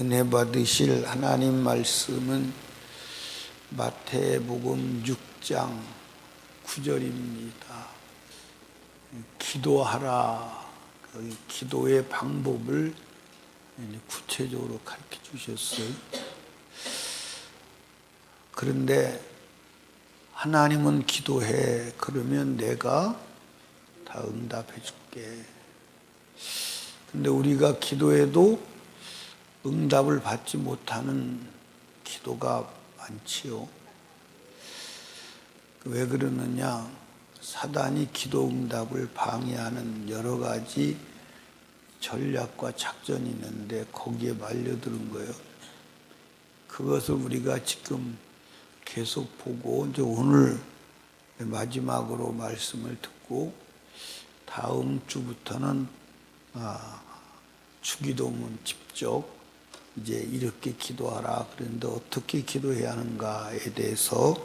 은혜 받으실 하나님 말씀은 마태복음 6장 9절입니다. 기도하라. 기도의 방법을 구체적으로 가르쳐 주셨어요. 그런데 하나님은 기도해. 그러면 내가 다 응답해 줄게. 근데 우리가 기도해도 응답을 받지 못하는 기도가 많지요. 왜 그러느냐? 사단이 기도 응답을 방해하는 여러 가지 전략과 작전이 있는데 거기에 말려드는 거예요. 그것을 우리가 지금 계속 보고 이제 오늘 마지막으로 말씀을 듣고 다음 주부터는 주기도문 직접 이제 이렇게 기도하라. 그런데 어떻게 기도해야 하는가에 대해서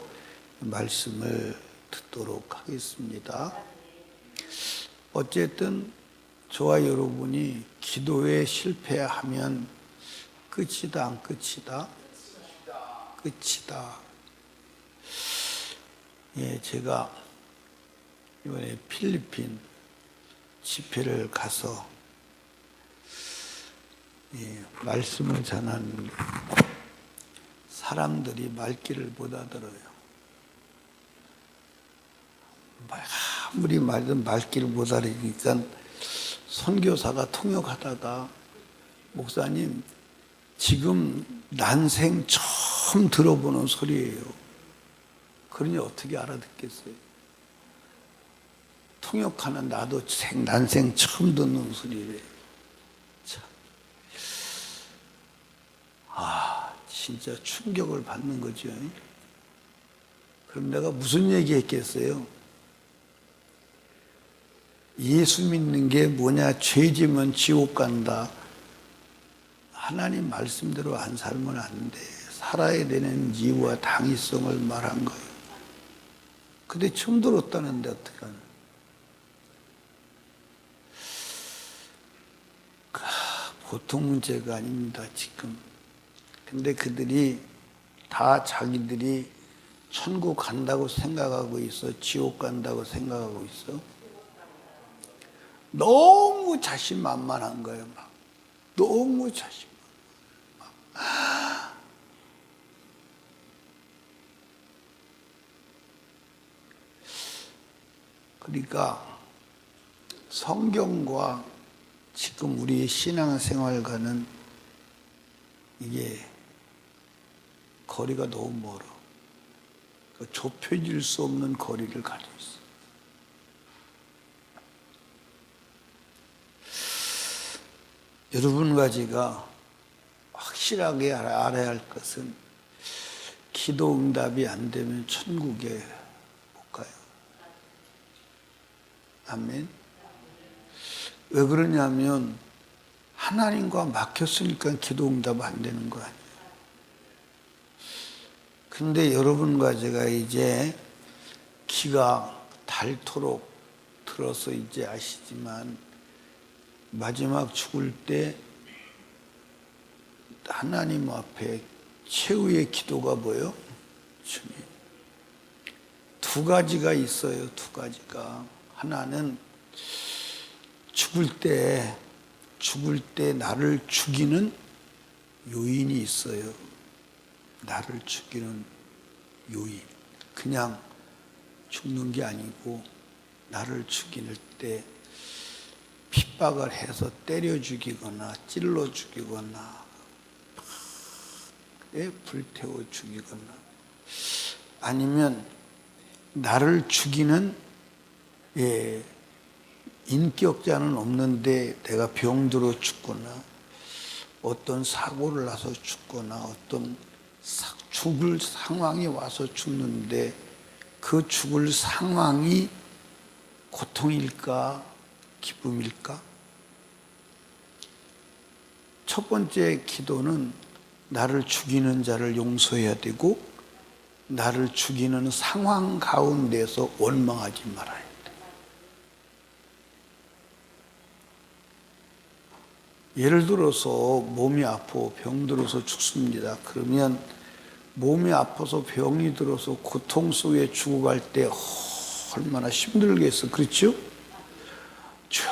말씀을 듣도록 하겠습니다. 어쨌든 저와 여러분이 기도에 실패하면 끝이다, 안 끝이다? 끝이다. 예, 제가 이번에 필리핀 집회를 가서 말씀을 전하는데 사람들이 말귀를 못 알아들어요. 아무리 말든 말귀를 못 알아들으니까 선교사가 통역하다가 목사님 지금 난생 처음 들어보는 소리예요. 그러니 어떻게 알아듣겠어요? 통역하는 나도 난생 처음 듣는 소리래. 참. 진짜 충격을 받는 거죠. 그럼 내가 무슨 얘기 했겠어요? 예수 믿는 게 뭐냐? 죄 지면 지옥 간다. 하나님 말씀대로 안 살면 안 돼. 살아야 되는 이유와 당위성을 말한 거예요. 근데 처음 들었다는데 어떡하나. 보통 문제가 아닙니다, 지금. 근데 그들이 다 자기들이 천국 간다고 생각하고 있어? 지옥 간다고 생각하고 있어? 너무 자신만만한 거예요, 막. 너무 자신만만. 그러니까 성경과 지금 우리의 신앙생활과는 이게 거리가 너무 멀어. 좁혀질 수 없는 거리를 가지고 있어. 여러분과 제가 확실하게 알아야 할 것은 기도 응답이 안 되면 천국에 못 가요. 아멘. 왜 그러냐면 하나님과 막혔으니까 기도 응답 안 되는 거 아니에요. 근데 여러분과 제가 이제 기가 닳도록 들어서 이제 아시지만 마지막 죽을 때 하나님 앞에 최후의 기도가 뭐예요? 주님. 두 가지가 있어요. 두 가지가. 하나는 죽을 때 나를 죽이는 요인이 있어요. 나를 죽이는 요인. 그냥 죽는 게 아니고 나를 죽일 때 핍박을 해서 때려 죽이거나 찔러 죽이거나 불태워 죽이거나 아니면 나를 죽이는 인격자는 없는데 내가 병들어 죽거나 어떤 사고를 나서 죽거나 어떤 죽을 상황이 와서 죽는데 그 죽을 상황이 고통일까 기쁨일까? 첫 번째 기도는 나를 죽이는 자를 용서해야 되고 나를 죽이는 상황 가운데서 원망하지 말아야 돼. 예를 들어서 몸이 아파 병들어서 죽습니다. 그러면 몸이 아파서 병이 들어서 고통 속에 죽어갈 때 얼마나 힘들겠어. 그렇죠? 주,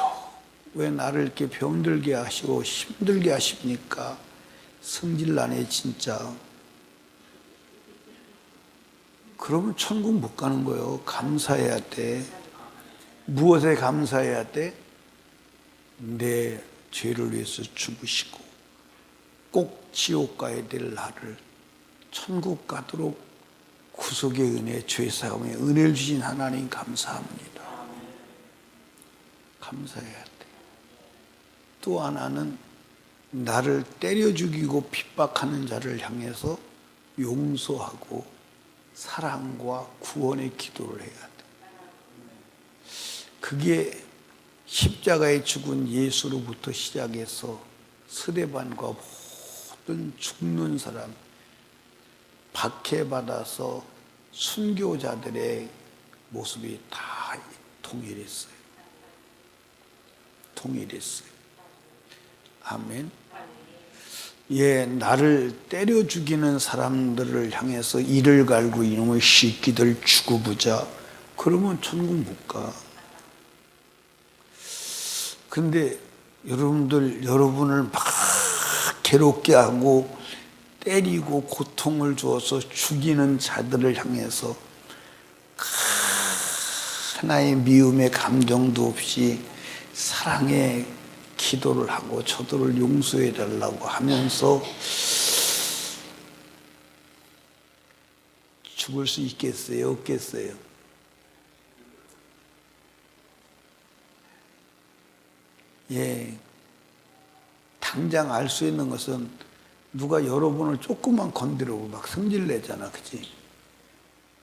왜 나를 이렇게 병들게 하시고 힘들게 하십니까? 성질나네 진짜. 그러면 천국 못 가는 거예요. 감사해야 돼. 무엇에 감사해야 돼? 내 죄를 위해서 죽으시고 꼭 지옥 가야 될 나를 천국 가도록 구속의 은혜, 죄사함의 은혜를 주신 하나님 감사합니다. 감사해야 돼. 또 하나는 나를 때려 죽이고 핍박하는 자를 향해서 용서하고 사랑과 구원의 기도를 해야 돼. 그게 십자가에 죽은 예수로부터 시작해서 스데반과 모든 죽는 사람, 박해받아서 순교자들의 모습이 다 통일했어요. 통일했어요. 아멘. 예, 나를 때려 죽이는 사람들을 향해서 이를 갈고 이놈의 새끼들 죽어보자. 그러면 천국 못 가. 근데 여러분을 막 괴롭게 하고 때리고 고통을 주어서 죽이는 자들을 향해서 하나의 미움의 감정도 없이 사랑의 기도를 하고 저들을 용서해 달라고 하면서 죽을 수 있겠어요? 없겠어요? 예, 당장 알 수 있는 것은 누가 여러분을 조금만 건드리고 막 성질내잖아, 그치?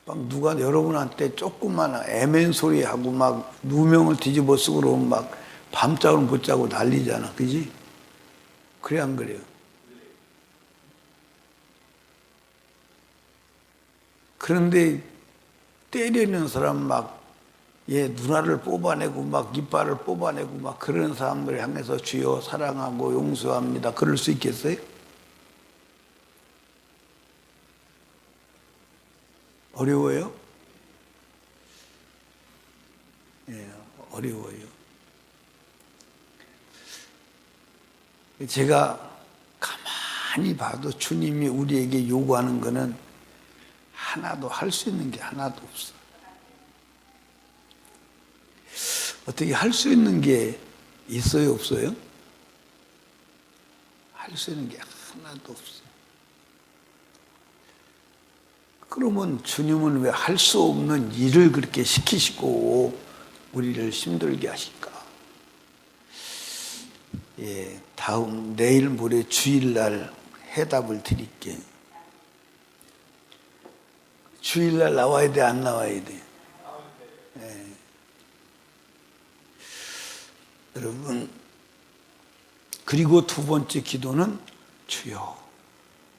막 누가 여러분한테 조금만 애맨 소리 하고 막 누명을 뒤집어 쓰고 그러면 막 밤잠을 못 자고 난리잖아, 그지? 그래 안 그래요? 그런데 때리는 사람 막 누나를 뽑아내고 막 이빨을 뽑아내고 막 그런 사람들을 향해서 주여 사랑하고 용서합니다. 그럴 수 있겠어요? 어려워요? 예, 어려워요. 제가 가만히 봐도 주님이 우리에게 요구하는 거는 하나도 할 수 있는 게 하나도 없어. 어떻게 할 수 있는 게 있어요, 없어요? 할 수 있는 게 하나도 없어요. 그러면 주님은 왜 할 수 없는 일을 그렇게 시키시고 우리를 힘들게 하실까? 예, 내일 모레 주일날 해답을 드릴게. 주일날 나와야 돼, 안 나와야 돼? 예. 여러분, 그리고 두 번째 기도는 주여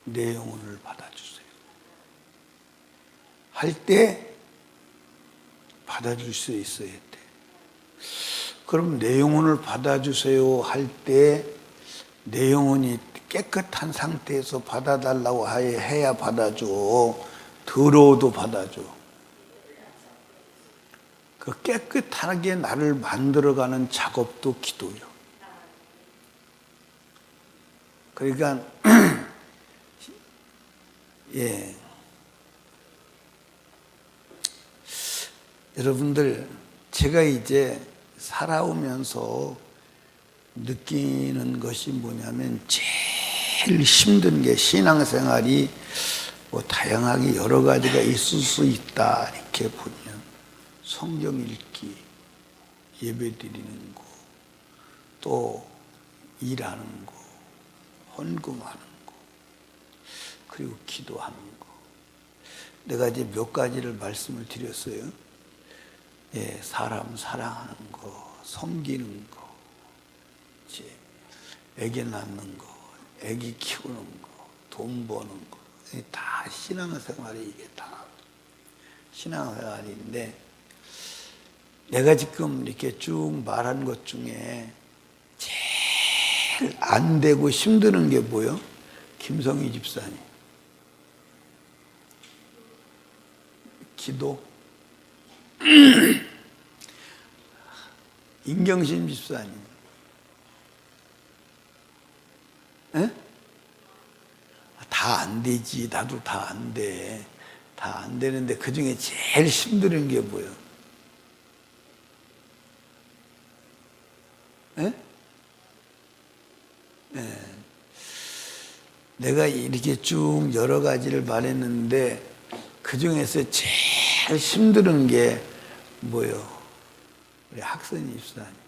내 영혼을 받아주세요. 할 때 받아줄 수 있어야 돼. 그럼 내 영혼을 받아주세요 할 때 내 영혼이 깨끗한 상태에서 받아달라고 해야 받아줘. 더러워도 받아줘. 그 깨끗하게 나를 만들어가는 작업도 기도요. 그러니까 예, 여러분들 제가 이제 살아오면서 느끼는 것이 뭐냐면 제일 힘든 게 신앙생활이 뭐 다양하게 여러 가지가 있을 수 있다 이렇게 보면 성경 읽기, 예배 드리는 거, 또 일하는 거, 헌금하는 거, 그리고 기도하는 거. 내가 이제 몇 가지를 말씀을 드렸어요. 예, 사람 사랑하는 거, 섬기는 거, 이제 애기 낳는 거, 애기 키우는 거, 돈 버는 거, 다 신앙생활이 이게 다 신앙생활인데 내가 지금 이렇게 쭉 말한 것 중에 제일 안 되고 힘드는 게 뭐요? 김성희 집사님. 기도. 임경신 집사님. 다 안 되지. 나도 다 안 돼. 다 안 되는데 그 중에 제일 힘든 게 뭐예요? 내가 이렇게 쭉 여러 가지를 말했는데 그 중에서 제일 힘든 게 뭐예요? 우리 학선이 집사님.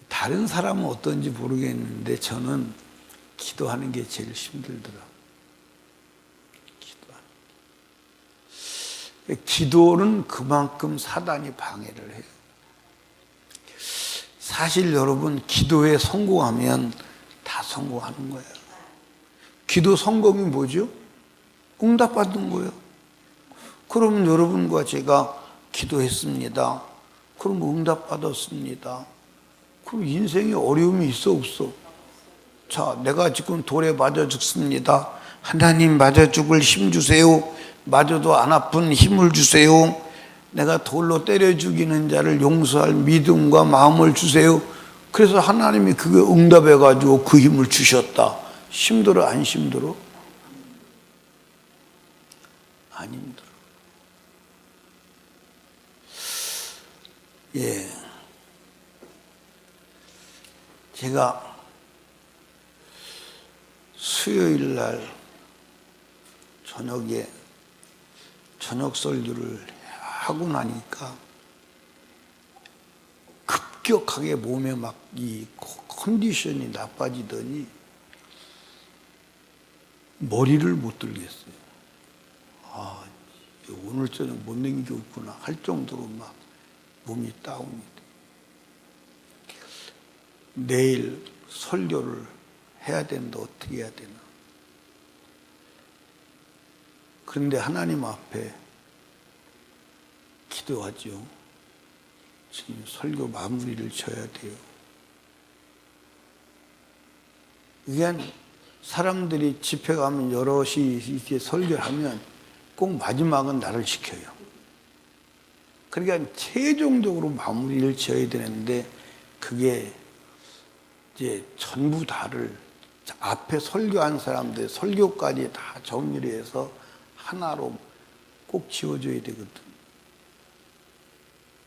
다른 사람은 어떤지 모르겠는데 저는 기도하는 게 제일 힘들더라고요. 기도는 그만큼 사단이 방해를 해요. 사실 여러분, 기도에 성공하면 다 성공하는 거예요. 기도 성공이 뭐죠? 응답받는 거예요. 그러면 여러분과 제가 기도했습니다. 그럼 응답받았습니다. 그럼 인생에 어려움이 있어 없어? 자, 내가 지금 돌에 맞아 죽습니다. 하나님 맞아 죽을 힘 주세요. 맞아도 안 아픈 힘을 주세요. 내가 돌로 때려 죽이는 자를 용서할 믿음과 마음을 주세요. 그래서 하나님이 그게 응답해가지고 그 힘을 주셨다. 힘들어 안 힘들어? 안 힘들어. 예. 제가 수요일 날 저녁에 저녁 설교를 하고 나니까 급격하게 몸에 막 이 컨디션이 나빠지더니 머리를 못 들겠어요. 아, 오늘 저녁 못 넘기겠구나 할 정도로 막 몸이 다운이 돼. 내일 설교를 해야 되는데 어떻게 해야 되나. 그런데 하나님 앞에 기도하죠. 지금 설교 마무리를 져야 돼요. 이게 사람들이 집회 가면 여럿이 이렇게 설교하면 꼭 마지막은 나를 시켜요. 그러니까 최종적으로 마무리를 지어야 되는데 그게 이제 전부 다를 앞에 설교한 사람들 설교까지 다 정리를 해서 하나로 꼭 지어줘야 되거든.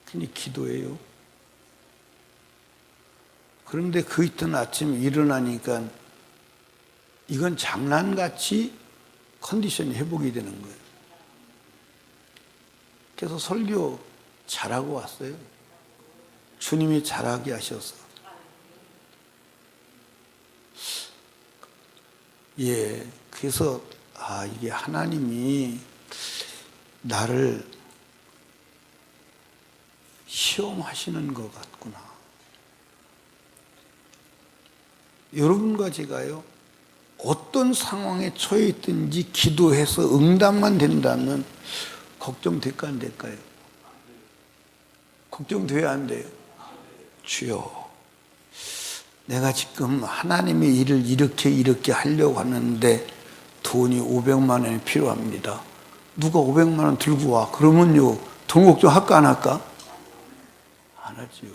근데 기도해요. 그런데 그 이튿 아침에 일어나니까 이건 장난같이 컨디션이 회복이 되는 거예요. 그래서 설교 잘하고 왔어요. 주님이 잘하게 하셔서. 예, 그래서 이게 하나님이 나를 시험하시는 것 같구나. 여러분과 제가요, 어떤 상황에 처해 있든지 기도해서 응답만 된다면 걱정될까 안 될까요? 걱정돼야 안 돼요? 주여, 내가 지금 하나님의 일을 이렇게 하려고 하는데 돈이 500만 원이 필요합니다. 누가 500만 원 들고 와. 그러면요, 돈 걱정 할까 안 할까? 안 하지요.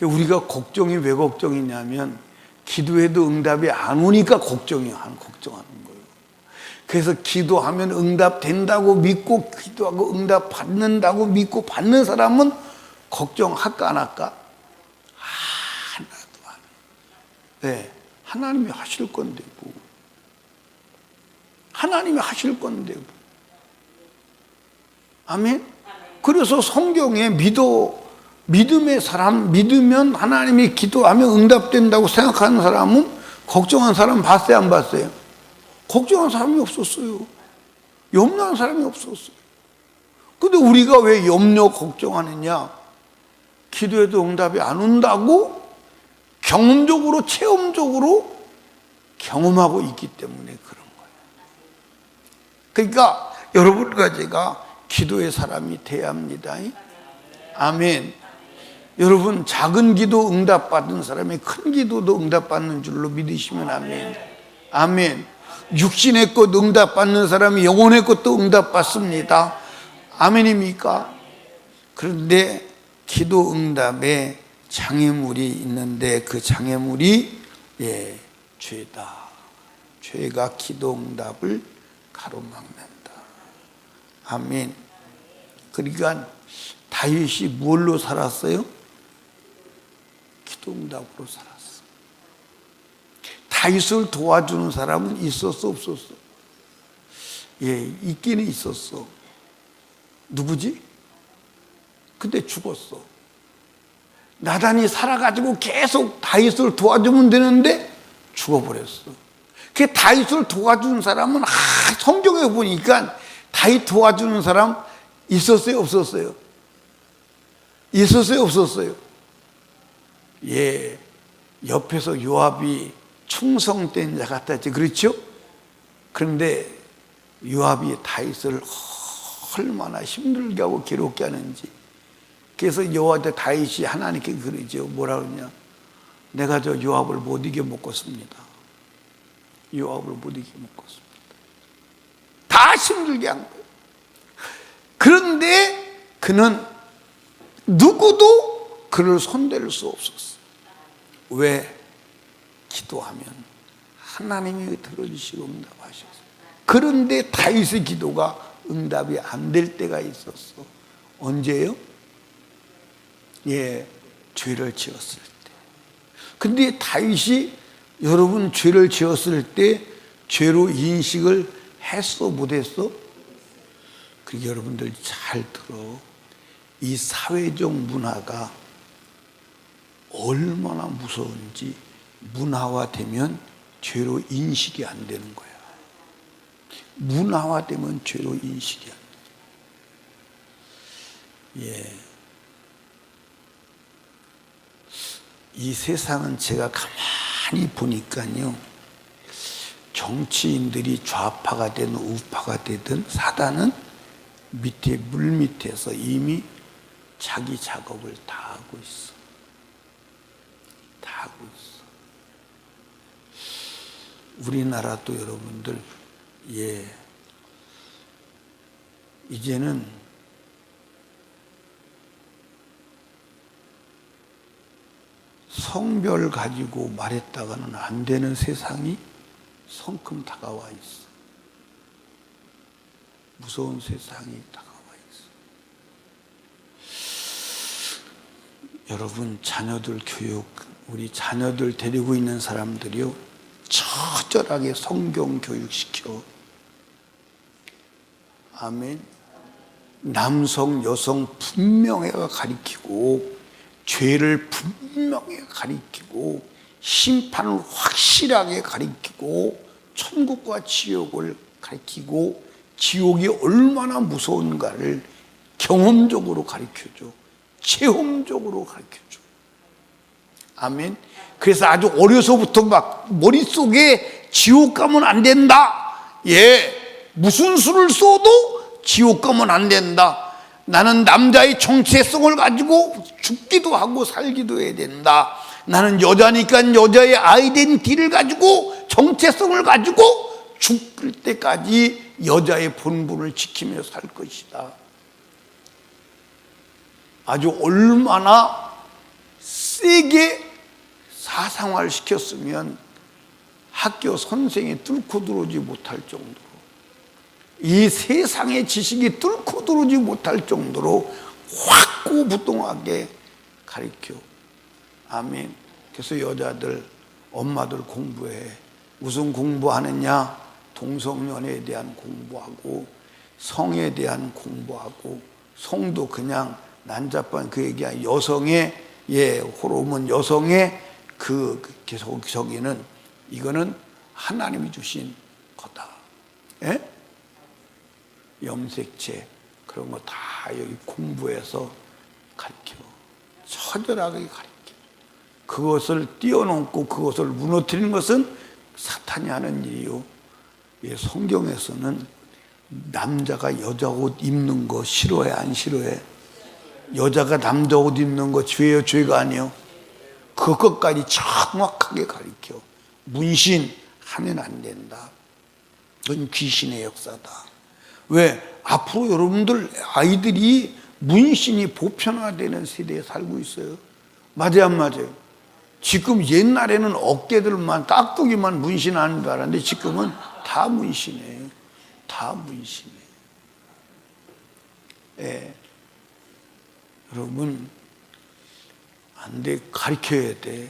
우리가 걱정이 왜 걱정이냐면 기도해도 응답이 안 오니까 걱정하는 거예요. 그래서 기도하면 응답된다고 믿고 기도하고 응답 받는다고 믿고 받는 사람은 걱정할까 안 할까? 하나도 안 해요. 네, 하나님이 하실 건데 뭐. 하나님이 하실 건데 뭐. 아멘? 그래서 성경에 믿음의 사람, 믿으면 하나님이 기도하면 응답된다고 생각하는 사람은 걱정한 사람 봤어요, 안 봤어요? 걱정한 사람이 없었어요. 염려하는 사람이 없었어요. 근데 우리가 왜 염려, 걱정하느냐? 기도해도 응답이 안 온다고 경험적으로, 체험적으로 경험하고 있기 때문에 그런 거예요. 그러니까 여러분과 제가 기도의 사람이 돼야 합니다. 아멘. 여러분, 작은 기도 응답받은 사람이 큰 기도도 응답받는 줄로 믿으시면 아멘. 아멘. 육신의 것 응답받는 사람이 영혼의 것도 응답받습니다. 아멘입니까? 그런데 기도 응답에 장애물이 있는데 그 장애물이 죄다. 죄가 기도 응답을 가로막는다. 아멘. 그러니까 다윗이 뭘로 살았어요? 기도 응답으로 살았어. 다윗을 도와주는 사람은 있었어, 없었어? 있기는 있었어. 누구지? 근데 죽었어. 나단이 살아가지고 계속 다윗을 도와주면 되는데 죽어버렸어. 그 다윗을 도와주는 사람은 성경에 보니까 다윗 도와주는 사람 있었어요, 없었어요? 있었어요, 없었어요? 옆에서 요압이 충성된 자 같았지, 그렇죠? 그런데 요압이 다윗을 얼마나 힘들게 하고 괴롭게 하는지. 그래서 여호와한테 다윗이 하나님께 그러죠. 뭐라 그러냐? 내가 저 요압을 못 이겨 먹겠습니다. 요압을 못 이겨 먹겠습니다. 다 힘들게 한 거예요. 그런데 그는 누구도 그를 손댈 수 없었어. 왜? 기도하면 하나님이 들어주시고 응답하셨어. 그런데 다윗의 기도가 응답이 안 될 때가 있었어. 언제요? 죄를 지었을 때. 근데 다윗이 여러분 죄를 지었을 때 죄로 인식을 했어, 못했어? 그러니까 여러분들 잘 들어. 이 사회적 문화가 얼마나 무서운지 문화화되면 죄로 인식이 안 되는 거야. 문화화되면 죄로 인식이 안 돼. 이 세상은 제가 가만히 보니까요, 정치인들이 좌파가 되든 우파가 되든 사단은 밑에 물 밑에서 이미 자기 작업을 다 하고 있어. 다 하고 있어. 우리나라도 여러분들 이제는 성별 가지고 말했다가는 안 되는 세상이 성큼 다가와 있어. 무서운 세상이 다가와 있어. 여러분, 자녀들 교육, 우리 자녀들 데리고 있는 사람들이요, 처절하게 성경 교육시켜. 아멘. 남성, 여성 분명히 가리키고, 죄를 분명히 가리키고, 심판을 확실하게 가리키고, 천국과 지옥을 가리키고, 지옥이 얼마나 무서운가를 경험적으로 가르쳐줘. 체험적으로 가르쳐줘. 아멘. 그래서 아주 어려서부터 막 머릿속에 지옥 가면 안 된다. 무슨 수를 써도 지옥 가면 안 된다. 나는 남자의 정체성을 가지고 죽기도 하고 살기도 해야 된다. 나는 여자니까 여자의 아이덴티티를 가지고 정체성을 가지고 죽을 때까지 여자의 본분을 지키며 살 것이다. 아주 얼마나 세게 사상화를 시켰으면 학교 선생이 뚫고 들어오지 못할 정도로, 이 세상의 지식이 뚫고 들어오지 못할 정도로 확고부동하게 가르쳐. 아멘. 그래서 여자들, 엄마들 공부해. 무슨 공부하느냐? 동성연애에 대한 공부하고, 성에 대한 공부하고, 성도 그냥 난잡한 그 얘기야. 여성의 호르몬, 여성의 저기는 이거는 하나님이 주신 거다. 염색체 그런 거 다 여기 공부해서 가르쳐. 처절하게 가르쳐. 그것을 뛰어넘고 그것을 무너뜨리는 것은 사탄이 하는 일이요. 성경에서는 남자가 여자 옷 입는 거 싫어해, 안 싫어해? 여자가 남자 옷 입는 거 죄예요, 죄가 아니에요? 그것까지 정확하게 가르쳐. 문신하면 안 된다. 그건 귀신의 역사다. 왜? 앞으로 여러분들 아이들이 문신이 보편화되는 세대에 살고 있어요. 맞아요, 안 맞아요? 지금 옛날에는 어깨들만 깍두기만 문신하는 줄 알았는데 지금은 다 문신이에요. 다 문신이에요. 예. 여러분, 안 돼. 가르쳐야 돼.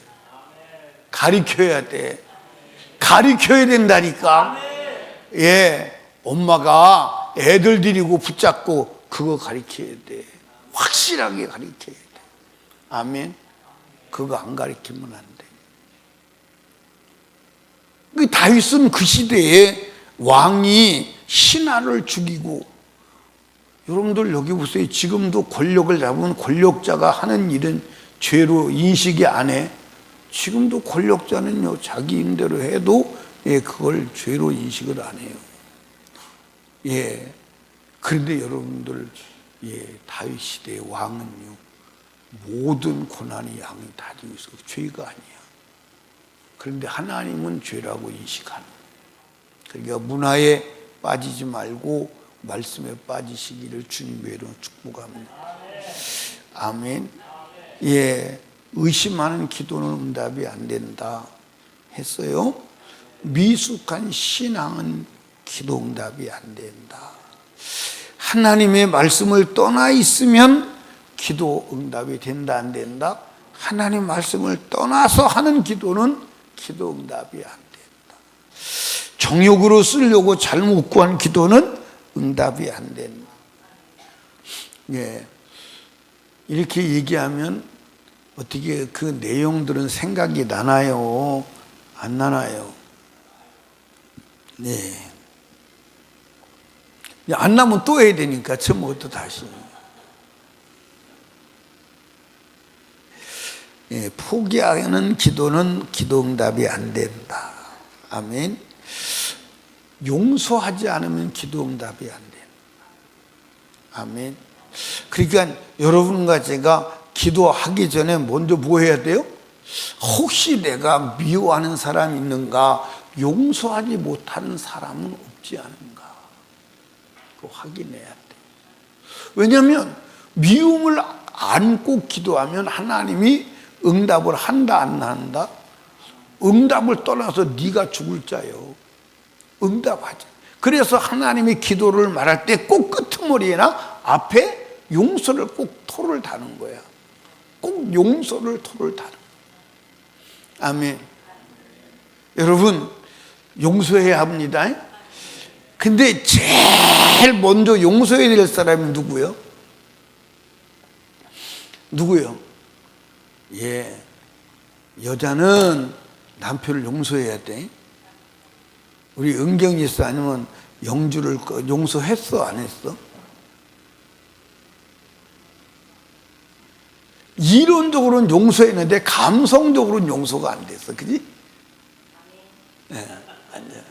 가르쳐야 돼. 가르쳐야 된다니까. 예. 엄마가 애들 데리고 붙잡고 그거 가르쳐야 돼. 확실하게 가르쳐야 돼. 아멘. 그거 안 가르치면 안 돼. 그 다윗은 그 시대에 왕이 신하를 죽이고, 여러분들 여기 보세요. 지금도 권력을 잡은 권력자가 하는 일은 죄로 인식이 안 해. 지금도 권력자는요, 자기 임대로 해도 그걸 죄로 인식을 안 해요. 예. 그런데 여러분들, 다윗 시대의 왕은요, 모든 고난이 양이 다지고 있어. 죄가 아니야. 그런데 하나님은 죄라고 인식하는. 그러니까 문화에 빠지지 말고 말씀에 빠지시기를 주님의 이름으로 축복합니다. 아멘. 예, 의심하는 기도는 응답이 안 된다 했어요. 미숙한 신앙은 기도 응답이 안 된다. 하나님의 말씀을 떠나 있으면 기도 응답이 된다, 안 된다? 하나님 말씀을 떠나서 하는 기도는 기도 응답이 안 된다. 정욕으로 쓰려고 잘못 구한 기도는 응답이 안 된다. 예. 이렇게 얘기하면 어떻게 그 내용들은 생각이 나나요? 안 나나요? 네. 안 나면 또 해야 되니까 처음부터 다시. 예, 포기하는 기도는 기도 응답이 안 된다. 아멘. 용서하지 않으면 기도 응답이 안 된다. 아멘. 그러니까 여러분과 제가 기도하기 전에 먼저 뭐 해야 돼요? 혹시 내가 미워하는 사람이 있는가? 용서하지 못하는 사람은 없지 않은가? 그거 확인해야 돼. 왜냐하면 미움을 안고 기도하면 하나님이 응답을 한다, 안 한다? 응답을 떠나서 네가 죽을 자요. 응답하지. 그래서 하나님이 기도를 말할 때 꼭 끄트머리나 앞에 용서를 꼭 토를 다는 거야. 꼭 용서를 토를 다는 거야. 아멘. 여러분, 용서해야 합니다. 근데 제일 먼저 용서해야 될 사람이 누구요? 누구요? 예, 여자는 남편을 용서해야 돼. 우리 은경이 있어? 아니면 영주를 용서했어? 안 했어? 이론적으로는 용서했는데 감성적으로는 용서가 안 됐어. 그지? 네, 아니야.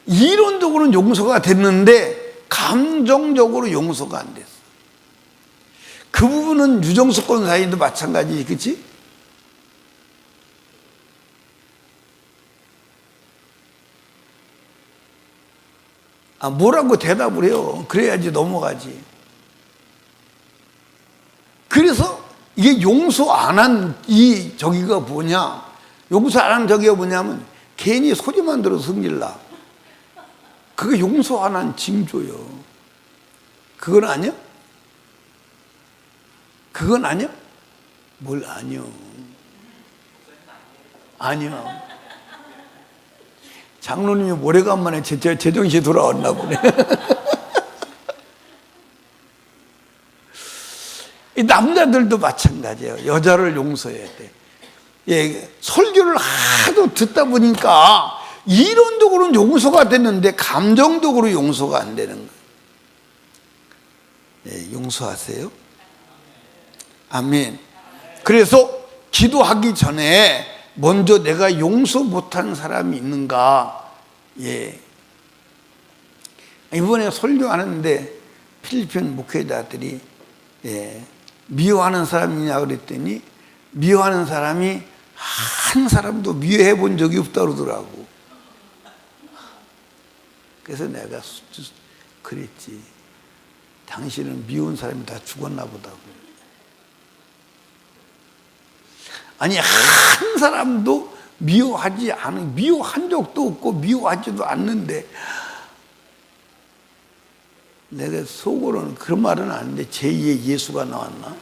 이론적으로는 용서가 됐는데 감정적으로 용서가 안 됐어. 그 부분은 유정수 권사님도 마찬가지, 그치? 뭐라고 대답을 해요. 그래야지 넘어가지. 그래서 이게 용서 안 한 저기가 뭐냐? 용서 안 한 저기가 뭐냐면 괜히 소리만 들어서 승질나. 그게 용서 안 한 징조요. 그건 아니야? 그건 아니야? 뭘 아니요? 아니요. 장로님이 오래간만에 제정신이 돌아왔나 보네. 이 남자들도 마찬가지예요. 여자를 용서해야 돼. 예, 설교를 하도 듣다 보니까 이론적으로는 용서가 됐는데 감정적으로 용서가 안 되는 거예요. 예, 용서하세요. 아멘. 그래서 기도하기 전에 먼저 내가 용서 못하는 사람이 있는가? 예, 이번에 설교하는데 필리핀 목회자들이 미워하는 사람이냐 그랬더니 미워하는 사람이 한 사람도 미워해 본 적이 없다고 그러더라고. 그래서 내가 그랬지. 당신은 미운 사람이 다 죽었나 보다고. 아니, 한 사람도 미워한 적도 없고 미워하지도 않는데, 내가 속으로는 그런 말은 아닌데 제2의 예수가 나왔나?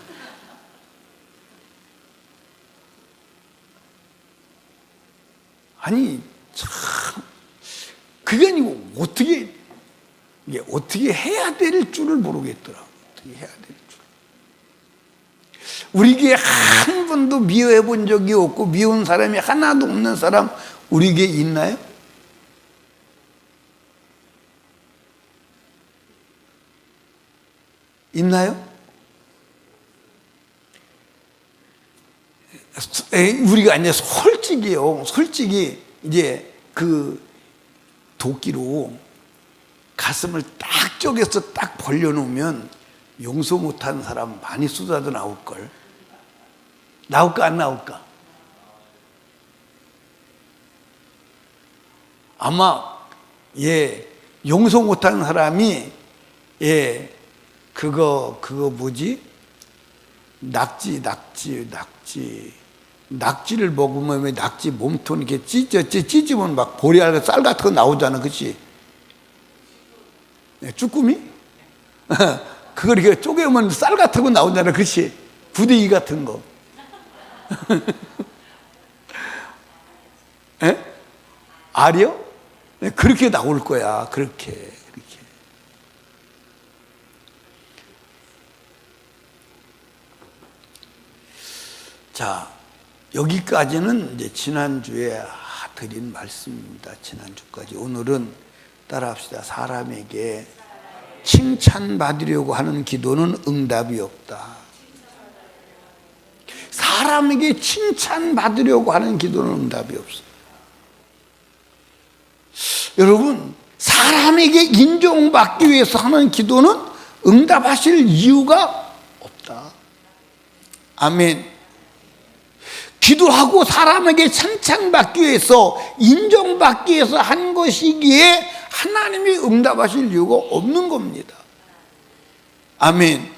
아니, 참, 그게 아니고 어떻게 해야 될 줄을 모르겠더라고. 어떻게 해야 될 줄. 우리 교회 한 번도 미워해 본 적이 없고 미운 사람이 하나도 없는 사람 우리 교회 있나요? 있나요? 우리가 이제 솔직히 이제 그 도끼로 가슴을 딱 쪼개서 딱 벌려놓으면 용서 못하는 사람 많이 쏟아져 나올걸. 나올까 안 나올까? 아마 용서 못하는 사람이 그거 뭐지? 낙지를 먹으면 왜 낙지 몸통 이렇게 찢으면 막 보리알 쌀 같은 거 나오잖아, 그렇지? 쭈꾸미? 그걸 이렇게 쪼개면 쌀 같은 거 나오잖아, 그렇지? 부대기 같은 거. 알이요? 그렇게 나올 거야, 그렇게. 자, 여기까지는 이제 지난주에 드린 말씀입니다. 지난주까지. 오늘은 따라합시다. 사람에게 칭찬받으려고 하는 기도는 응답이 없다. 사람에게 칭찬받으려고 하는 기도는 응답이 없어. 여러분, 사람에게 인정받기 위해서 하는 기도는 응답하실 이유가 없다. 아멘. 기도하고 사람에게 칭찬받기 위해서, 인정받기 위해서 한 것이기에 하나님이 응답하실 이유가 없는 겁니다. 아멘.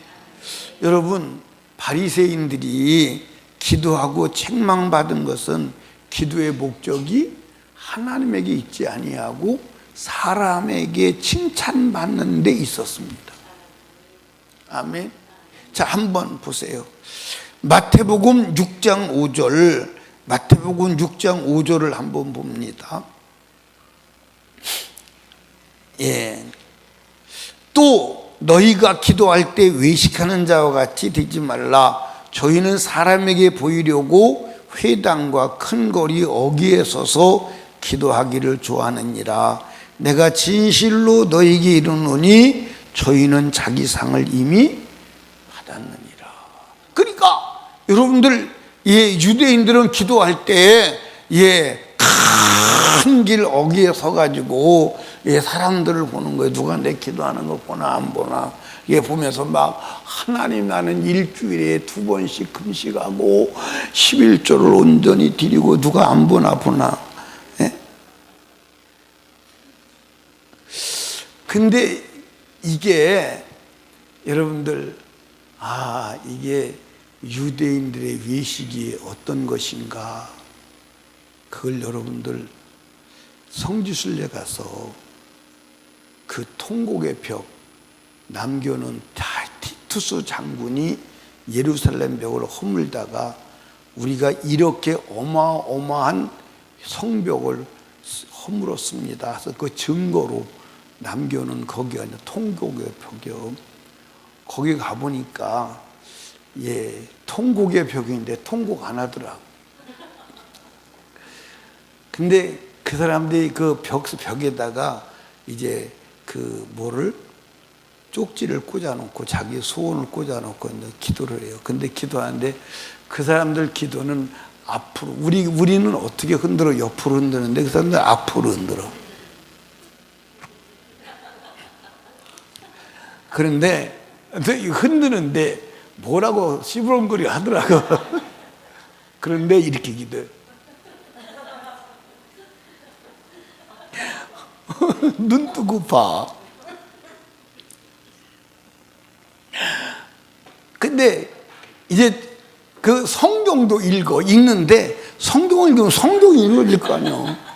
여러분, 바리새인들이 기도하고 책망받은 것은 기도의 목적이 하나님에게 있지 아니하고 사람에게 칭찬받는 데 있었습니다. 아멘. 자, 한번 보세요. 마태복음 6장 5절, 마태복음 6장 5절을 한번 봅니다. 또 너희가 기도할 때 외식하는 자와 같이 되지 말라. 저희는 사람에게 보이려고 회당과 큰 거리 어귀에 서서 기도하기를 좋아하느니라. 내가 진실로 너희에게 이르노니 저희는 자기 상을 이미 받았느니라. 그러니까 여러분들, 유대인들은 기도할 때 큰 길 어귀에 서가지고 사람들을 보는 거예요. 누가 내 기도하는 거 보나 안 보나. 보면서 막 하나님, 나는 일주일에 2번씩 금식하고 11조를 온전히 드리고 누가 안 보나. 근데 이게 여러분들, 이게 유대인들의 외식이 어떤 것인가, 그걸 여러분들 성지순례 가서 그 통곡의 벽, 남겨놓은 티투스 장군이 예루살렘 벽을 허물다가 우리가 이렇게 어마어마한 성벽을 허물었습니다. 그래서 그 증거로 남겨놓은 거기가 통곡의 벽이요. 거기 가보니까 통곡의 벽인데 통곡 안 하더라고. 근데 그 사람들이 그 벽에다가 이제 그 쪽지를 꽂아놓고 자기 소원을 꽂아놓고 기도를 해요. 근데 기도하는데 그 사람들 기도는 앞으로, 우리는 어떻게 흔들어? 옆으로 흔드는데 그 사람들은 앞으로 흔들어. 그런데 흔드는데 뭐라고 시부렁거리 하더라고. 그런데 이렇게 기도해. 눈 뜨고 봐. 근데 이제 그 성경도 읽는데 성경을 읽으면 성경이 읽어질 거 아니야.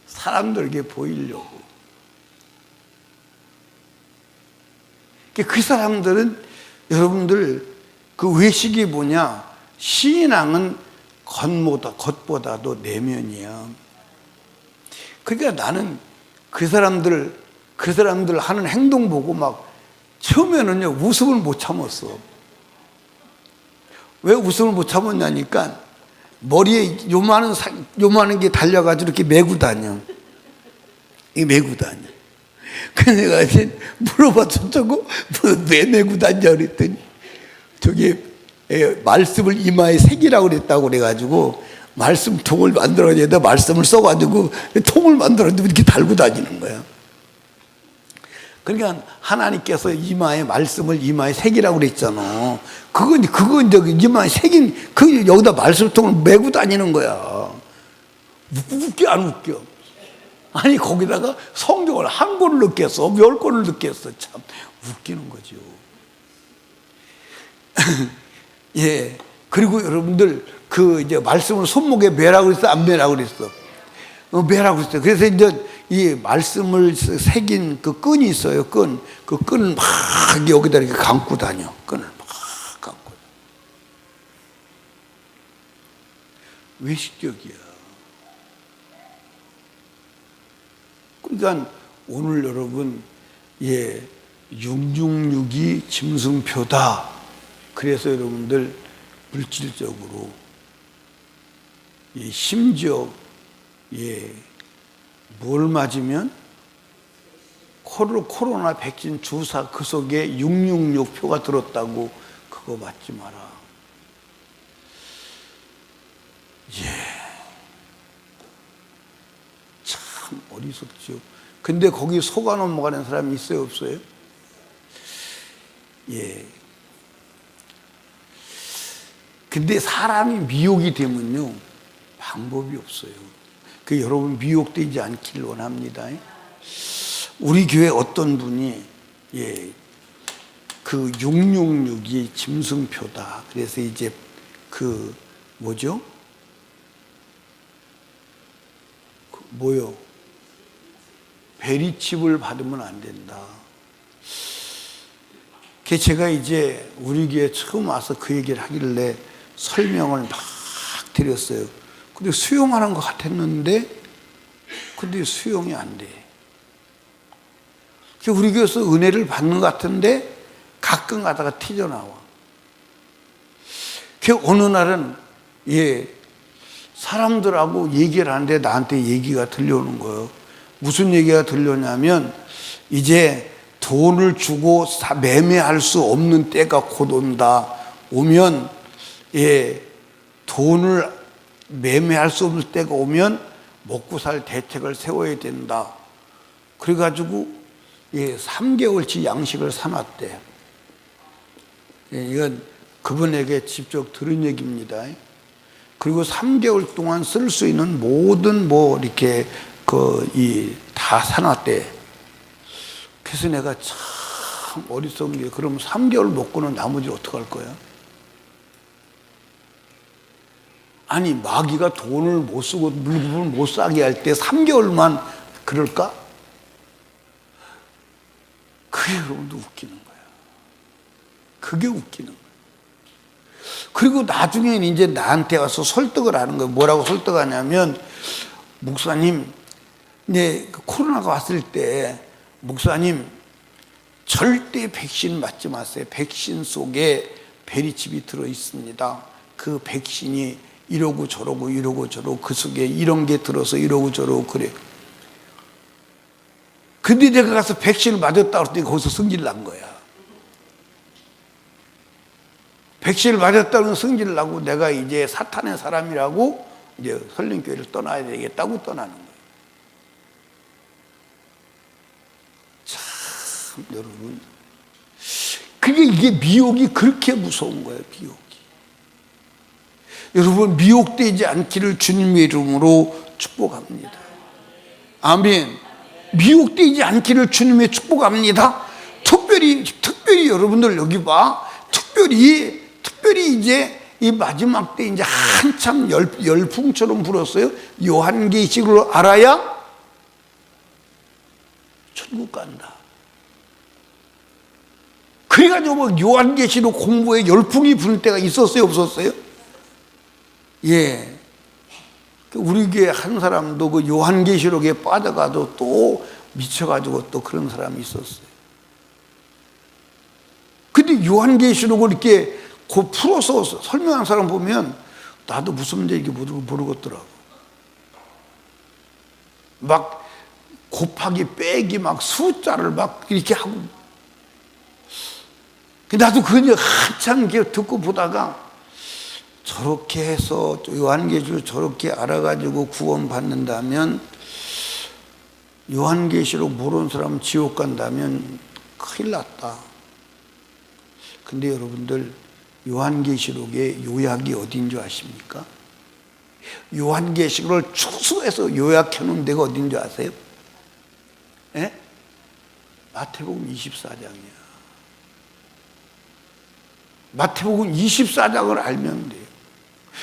사람들에게 보이려고. 그 사람들은 여러분들 그 외식이 뭐냐? 신앙은 겉보다도 내면이야. 그러니까 나는 그 사람들 하는 행동 보고 막 처음에는요 웃음을 못 참았어. 왜 웃음을 못 참았냐니까 머리에 요만한 게 달려가지고 이렇게 메고 다녀. 이 메고 다녀. 그래서 내가 이제 물어봤어. 저거 왜 메고 다녀 그랬더니 저게 말씀을 이마에 새기라고 그랬다고 그래가지고 말씀 통을 만들어야 말씀을 써가지고 통을 만들어가지고 이렇게 달고 다니는 거야. 그러니까 하나님께서 말씀을 이마에 새기라고 그랬잖아. 그건 저기 이마에 새긴 여기다 말씀통을 메고 다니는 거야. 웃겨 안 웃겨? 아니 거기다가 성경을 한 권을 넣겠어, 몇 권을 넣겠어. 참 웃기는 거죠. 예. 그리고 여러분들 이제 말씀을 손목에 매라고 그랬어, 안 매라고 그랬어? 매라고 그랬어요. 그래서 이제 이 말씀을 새긴 그 끈이 있어요. 끈. 그 끈을 막 여기다 이렇게 감고 다녀. 끈을 막 감고. 외식적이야. 그러니까 오늘 여러분, 666이 짐승표다. 그래서 여러분들 물질적으로 심지어 뭘 맞으면 코로나 백신 주사 그 속에 666표가 들었다고 그거 맞지 마라. 참 어리석죠. 근데 거기 속아 넘어가는 사람이 있어요, 없어요? 근데 사람이 미혹이 되면요 방법이 없어요. 여러분 미혹되지 않길 원합니다. 우리 교회 어떤 분이 그 666이 짐승표다. 그래서 이제 베리칩을 받으면 안 된다. 제가 이제 우리 교회 처음 와서 그 얘기를 하길래 설명을 막 드렸어요. 근데 수용하는 것 같았는데, 근데 수용이 안 돼. 우리 교회에서 은혜를 받는 것 같은데, 가끔 가다가 튀어나와. 어느 날은, 사람들하고 얘기를 하는데 나한테 얘기가 들려오는 거예요. 무슨 얘기가 들려오냐면, 이제 돈을 주고 매매할 수 없는 때가 곧 온다. 오면, 돈을 매매할 수 없을 때가 오면 먹고 살 대책을 세워야 된다. 그래가지고 3개월치 양식을 사놨대. 이건 그분에게 직접 들은 얘기입니다. 그리고 3개월 동안 쓸 수 있는 모든 이렇게 다 사놨대. 그래서 내가 참 어리석은 게, 그럼 3개월 먹고는 나머지 어떡할 거야? 아니 마귀가 돈을 못 쓰고 물건을 못 사게 할 때 3개월만 그럴까? 그게 여러분도 웃기는 거야. 그게 웃기는 거야. 그리고 나중에는 이제 나한테 와서 설득을 하는 거예요. 뭐라고 설득하냐면, 목사님, 코로나가 왔을 때 목사님 절대 백신 맞지 마세요. 백신 속에 베리칩이 들어 있습니다. 그 백신이 이러고 저러고 그 속에 이런 게 들어서 이러고 저러고 그래. 근데 내가 가서 백신을 맞았다고 했더니 거기서 승질 난 거야. 백신을 맞았다고 승질 나고 내가 이제 사탄의 사람이라고 이제 설림교회를 떠나야 되겠다고 떠나는 거예요. 참 여러분, 이게 미혹이 그렇게 무서운 거예요. 미혹이. 여러분, 미혹되지 않기를 주님의 이름으로 축복합니다. 아멘. 미혹되지 않기를 주님의 축복합니다. 특별히 여러분들 여기 봐. 특별히 이제 이 마지막 때 이제 한참 열풍처럼 불었어요. 요한계시록을 알아야 천국 간다. 그래가지고 뭐 요한계시록 공부에 열풍이 부는 때가 있었어요, 없었어요? 예. 우리 교회 한 사람도 그 요한계시록에 빠져가도 또 미쳐가지고 또 그런 사람이 있었어요. 근데 요한계시록을 이렇게 풀어서 설명한 사람 보면 나도 무슨 말인지 모르겠더라고. 막 곱하기 빼기 막 숫자를 막 이렇게 하고. 나도 그거 한참 듣고 보다가 저렇게 해서 요한계시록 저렇게 알아가지고 구원받는다면, 요한계시록 모르는 사람은 지옥 간다면 큰일 났다. 근데 여러분들, 요한계시록의 요약이 어딘 줄 아십니까? 요한계시록을 축소해서 요약해 놓은 데가 어딘 줄 아세요? 예? 마태복음 24장이야. 마태복음 24장을 알면 돼요.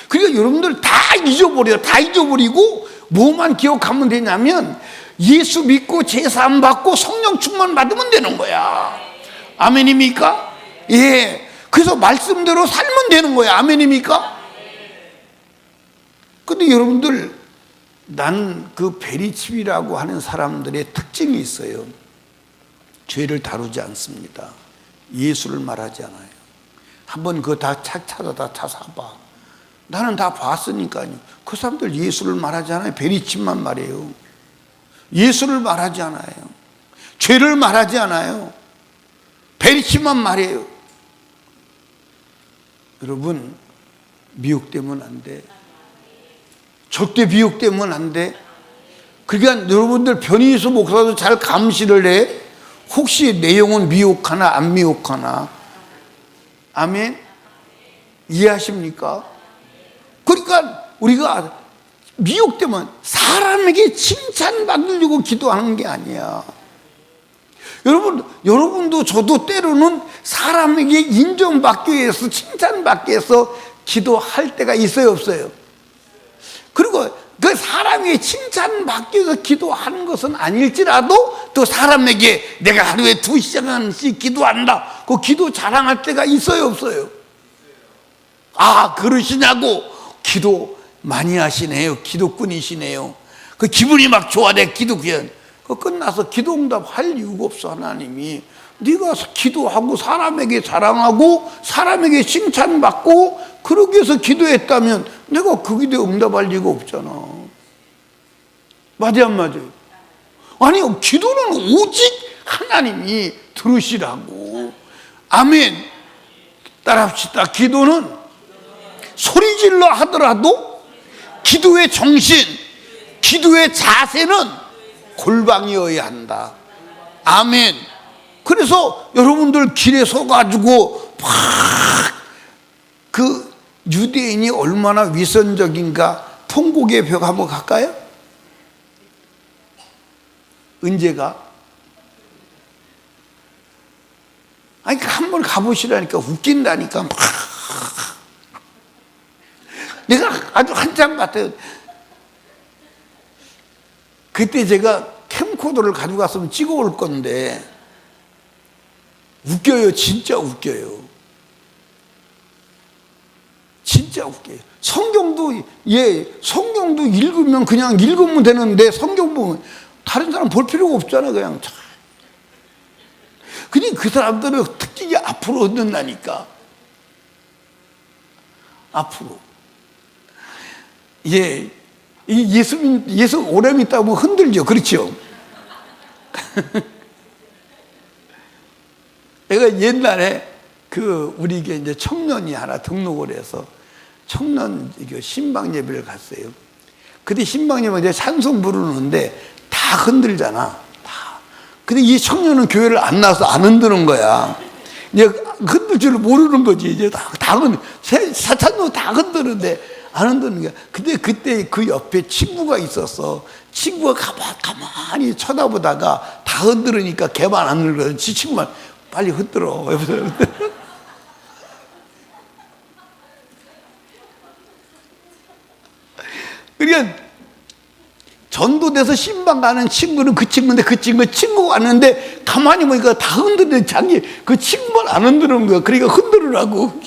그러니까 여러분들 다 잊어버리고 뭐만 기억하면 되냐면 예수 믿고 제사함 받고 성령 충만 받으면 되는 거야. 아멘입니까? 예. 그래서 말씀대로 살면 되는 거야. 아멘입니까? 근데 여러분들, 난 그 베리칩이라고 하는 사람들의 특징이 있어요. 죄를 다루지 않습니다. 예수를 말하지 않아요. 한번 그거 다 찾아봐. 나는 다 봤으니까요. 그 사람들 예수를 말하지 않아요. 베리칩만 말해요. 예수를 말하지 않아요. 죄를 말하지 않아요. 베리칩만 말해요. 여러분, 미혹되면 안 돼. 절대 미혹되면 안 돼. 그러니까 여러분들 변희수 목사도 잘 감시를 해. 혹시 내용은 미혹하나 안 미혹하나. 아멘? 이해하십니까? 그러니까 우리가 미혹되면 사람에게 칭찬받으려고 기도하는 게 아니야. 여러분도 저도 때로는 사람에게 인정받기 위해서, 칭찬받기 위해서 기도할 때가 있어요, 없어요? 그리고 그 사람에게 칭찬받기 위해서 기도하는 것은 아닐지라도 또 사람에게 내가 하루에 2시간씩 기도한다, 그 기도 자랑할 때가 있어요, 없어요? 아, 그러시냐고. 기도 많이 하시네요. 기도꾼이시네요. 그 기분이 막 좋아돼. 기도견. 그 끝나서 기도 응답할 이유가 없어. 하나님이 네가 기도하고 사람에게 자랑하고 사람에게 칭찬받고 그러기 위해서 기도했다면 내가 그 기도에 응답할 이유가 없잖아. 맞아요, 안 맞아요? 아니, 기도는 오직 하나님이 들으시라고. 아멘. 따라합시다. 기도는 소리질러 하더라도 기도의 정신, 기도의 자세는 골방이어야 한다. 아멘. 그래서 여러분들 길에 서가지고 막 그 유대인이 얼마나 위선적인가 통곡의 벽 한번 갈까요? 언제가? 아니, 한번 가보시라니까. 웃긴다니까. 내가 아주 한참 봤어요. 그때 제가 캠코더를 가지고 갔으면 찍어 올 건데 웃겨요. 진짜 웃겨요. 진짜 웃겨요. 성경도 읽으면 그냥 읽으면 되는데 성경 보면 다른 사람 볼 필요가 없잖아. 그냥 그 사람들은 특징이 앞으로 얻는다니까. 앞으로. 예, 예수 오래 믿다고 흔들죠. 그렇죠? 내가 옛날에 우리 이제 청년이 하나 등록을 해서 청년 신방 예배를 갔어요. 근데 신방님은 이제 찬송 부르는데 다 흔들잖아. 다. 근데 이 청년은 교회를 안 나와서 안 흔드는 거야. 이제 흔들 줄 모르는 거지. 이제 찬송 다 흔드는데 안 흔드는 거야. 근데 그때 그 옆에 친구가 있었어. 친구가 가만히 쳐다보다가 다 흔들으니까 걔만 안 흔들거든. 지 친구만 빨리 흔들어. 그러니까 전도돼서 신방 가는 친구는 그 친구인데 그 친구가 왔는데 가만히 보니까 다 흔드는 자기 그 친구만 안 흔드는 거야. 그러니까 흔들으라고.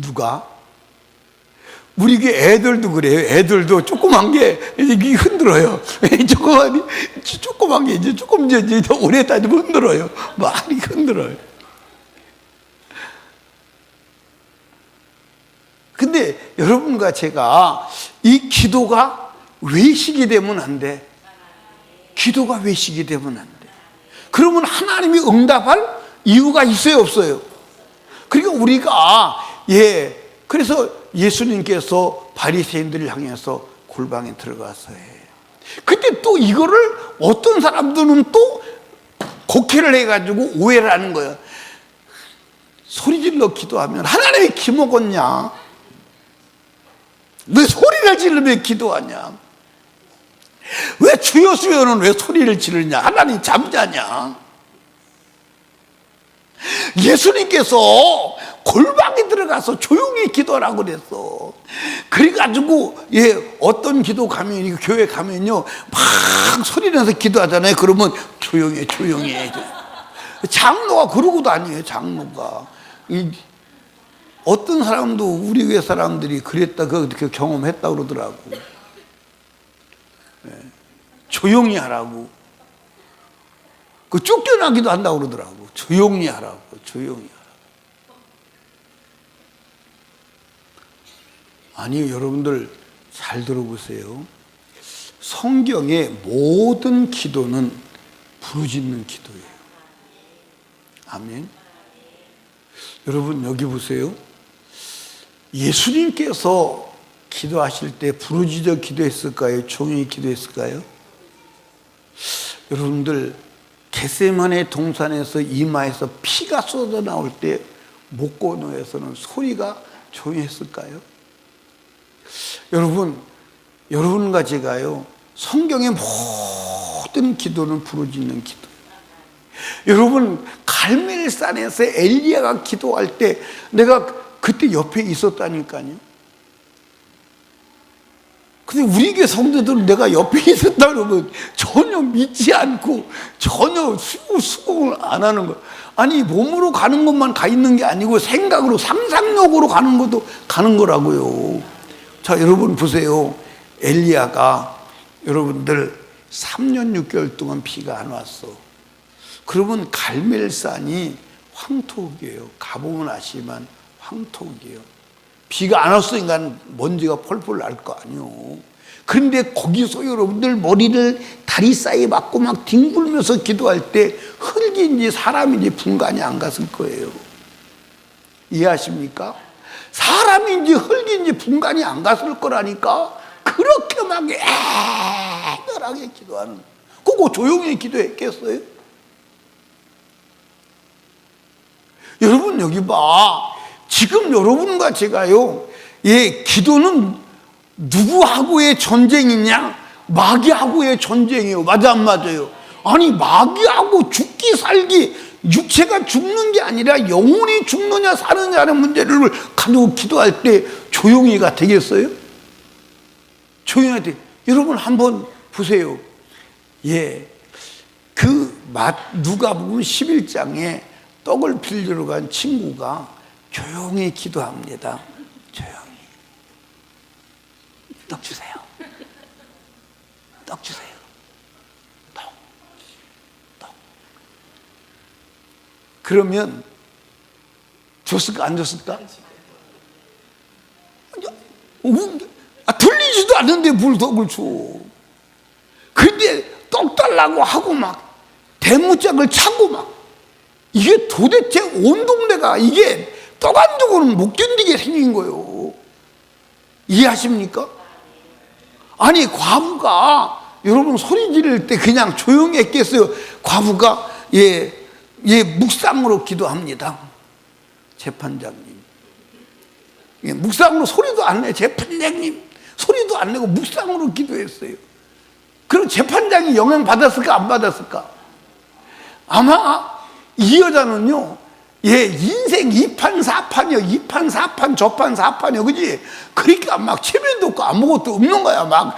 누가? 우리 그 애들도 그래요. 애들도 조그만 게 이게 흔들어요. 조그만 게 이제 조금 이제 오래 다니면 흔들어요. 많이 흔들어요. 근데 여러분과 제가 이 기도가 외식이 되면 안 돼. 기도가 외식이 되면 안 돼. 그러면 하나님이 응답할 이유가 있어요, 없어요? 그러니까 우리가 그래서 예수님께서 바리새인들을 향해서 골방에 들어가서 해. 그때 또 이거를 어떤 사람들은 또 곡해를 해가지고 오해를 하는 거예요. 소리질러 기도하면 하나님이 기 먹었냐? 왜 소리를 지르며 기도하냐? 왜 주여 주여는 왜 소리를 지르냐? 하나님 잠자냐? 예수님께서 골방에 들어가서 조용히 기도하라고 그랬어. 그래가지고 어떤 기도 가면 교회 가면요 막 소리 내서 기도하잖아요. 그러면 조용히 해. 장로가 그러고 다녀요. 장로가 어떤 사람도 우리 교회 사람들이 그랬다 그 경험했다 그러더라고. 조용히 하라고. 그 쫓겨나기도 한다고 그러더라고. 조용히 하라고. 아니, 여러분들 잘 들어보세요. 성경의 모든 기도는 부르짖는 기도예요. 아멘. 여러분 여기 보세요. 예수님께서 기도하실 때 부르짖어 기도했을까요? 조용히 기도했을까요? 여러분들 겟세마네 동산에서 이마에서 피가 쏟아 나올 때 목고노에서는 소리가 조용했을까요? 여러분과 제가요 성경의 모든 기도는 부르짖는 기도. 여러분 갈멜산에서 엘리야가 기도할 때 내가 그때 옆에 있었다니까요. 근데 우리 교회 성도들은 내가 옆에 있었다 그러면 전혀 믿지 않고 전혀 수긍을 안 하는 거예요. 아니 몸으로 가는 것만 가 있는 게 아니고 생각으로 상상력으로 가는 것도 가는 거라고요. 자, 여러분 보세요. 엘리야가 여러분들 3년 6개월 동안 비가 안 왔어. 그러면 갈멜산이 황토기예요. 가보면 아시지만 황토기예요. 비가 안 왔으니까 먼지가 펄펄 날 거 아니요. 그런데 거기서 여러분들 머리를 다리 사이에 맞고 막 뒹굴면서 기도할 때 흙인지 사람인지 분간이 안 갔을 거예요. 이해하십니까? 사람인지 흙인지 분간이 안 갔을 거라니까. 그렇게 막 애절하게 기도하는. 그거 조용히 기도했겠어요? 여러분 여기 봐. 지금 여러분과 제가요, 기도는 누구하고의 전쟁이냐? 마귀하고의 전쟁이에요. 맞아, 안 맞아요? 아니, 마귀하고 죽기 살기, 육체가 죽는 게 아니라 영혼이 죽느냐 사느냐는 문제를 가지고 기도할 때 조용히가 되겠어요? 조용히 돼. 여러분 한번 보세요. 누가복음 11장에 떡을 빌리러 간 친구가 조용히 기도합니다. 조용히. 떡 주세요. 떡 주세요. 떡. 그러면 줬을까 안 줬을까? 들리지도 않는데 뭘 떡을 줘. 그런데 떡 달라고 하고 막 대문짝을 차고 막 이게 도대체 온 동네가 이게 떡 안 주고는 못 견디게 생긴 거예요. 이해하십니까? 아니 과부가 여러분 소리 지를 때 그냥 조용히 했겠어요? 과부가 묵상으로 기도합니다. 재판장님, 묵상으로 소리도 안 내. 재판장님 소리도 안 내고 묵상으로 기도했어요. 그럼 재판장이 영향 받았을까 안 받았을까? 아마 이 여자는요, 인생 2판 4판이요. 2판 4판 저판 4판이요. 그지? 그러니까 막 체면도 없고 아무것도 없는 거야. 막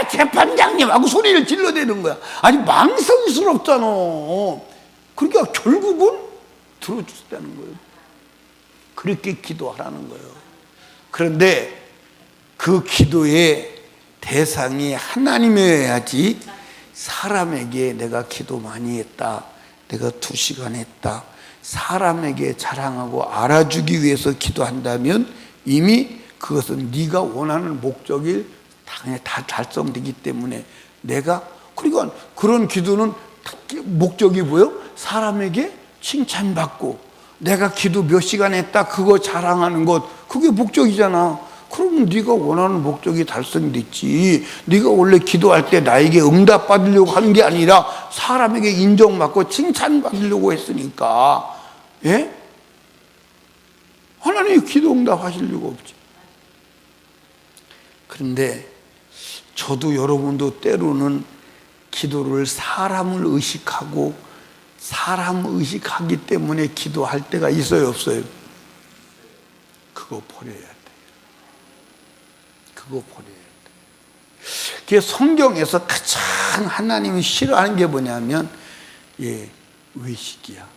재판장님 하고 소리를 질러대는 거야. 아니 망성스럽잖아. 그러니까 결국은 들어주셨다는 거예요. 그렇게 기도하라는 거예요. 그런데 그 기도의 대상이 하나님이어야지, 사람에게 내가 기도 많이 했다, 내가 2시간 했다, 사람에게 자랑하고 알아주기 위해서 기도한다면 이미 그것은 네가 원하는 목적이 당연히 다 달성되기 때문에 내가, 그러니까 그런 기도는 목적이 뭐예요? 사람에게 칭찬받고 내가 기도 몇 시간 했다 그거 자랑하는 것, 그게 목적이잖아. 그럼 네가 원하는 목적이 달성됐지. 네가 원래 기도할 때 나에게 응답받으려고 하는 게 아니라 사람에게 인정받고 칭찬받으려고 했으니까, 하나님이 기도 응답하실 리가 없지. 그런데 저도 여러분도 때로는 기도를 사람을 의식하고 사람을 의식하기 때문에 기도할 때가 있어요, 없어요? 그거 버려야 돼. 그거 버려야 돼. 그게 성경에서 가장 하나님이 싫어하는 게 뭐냐면 외식이야.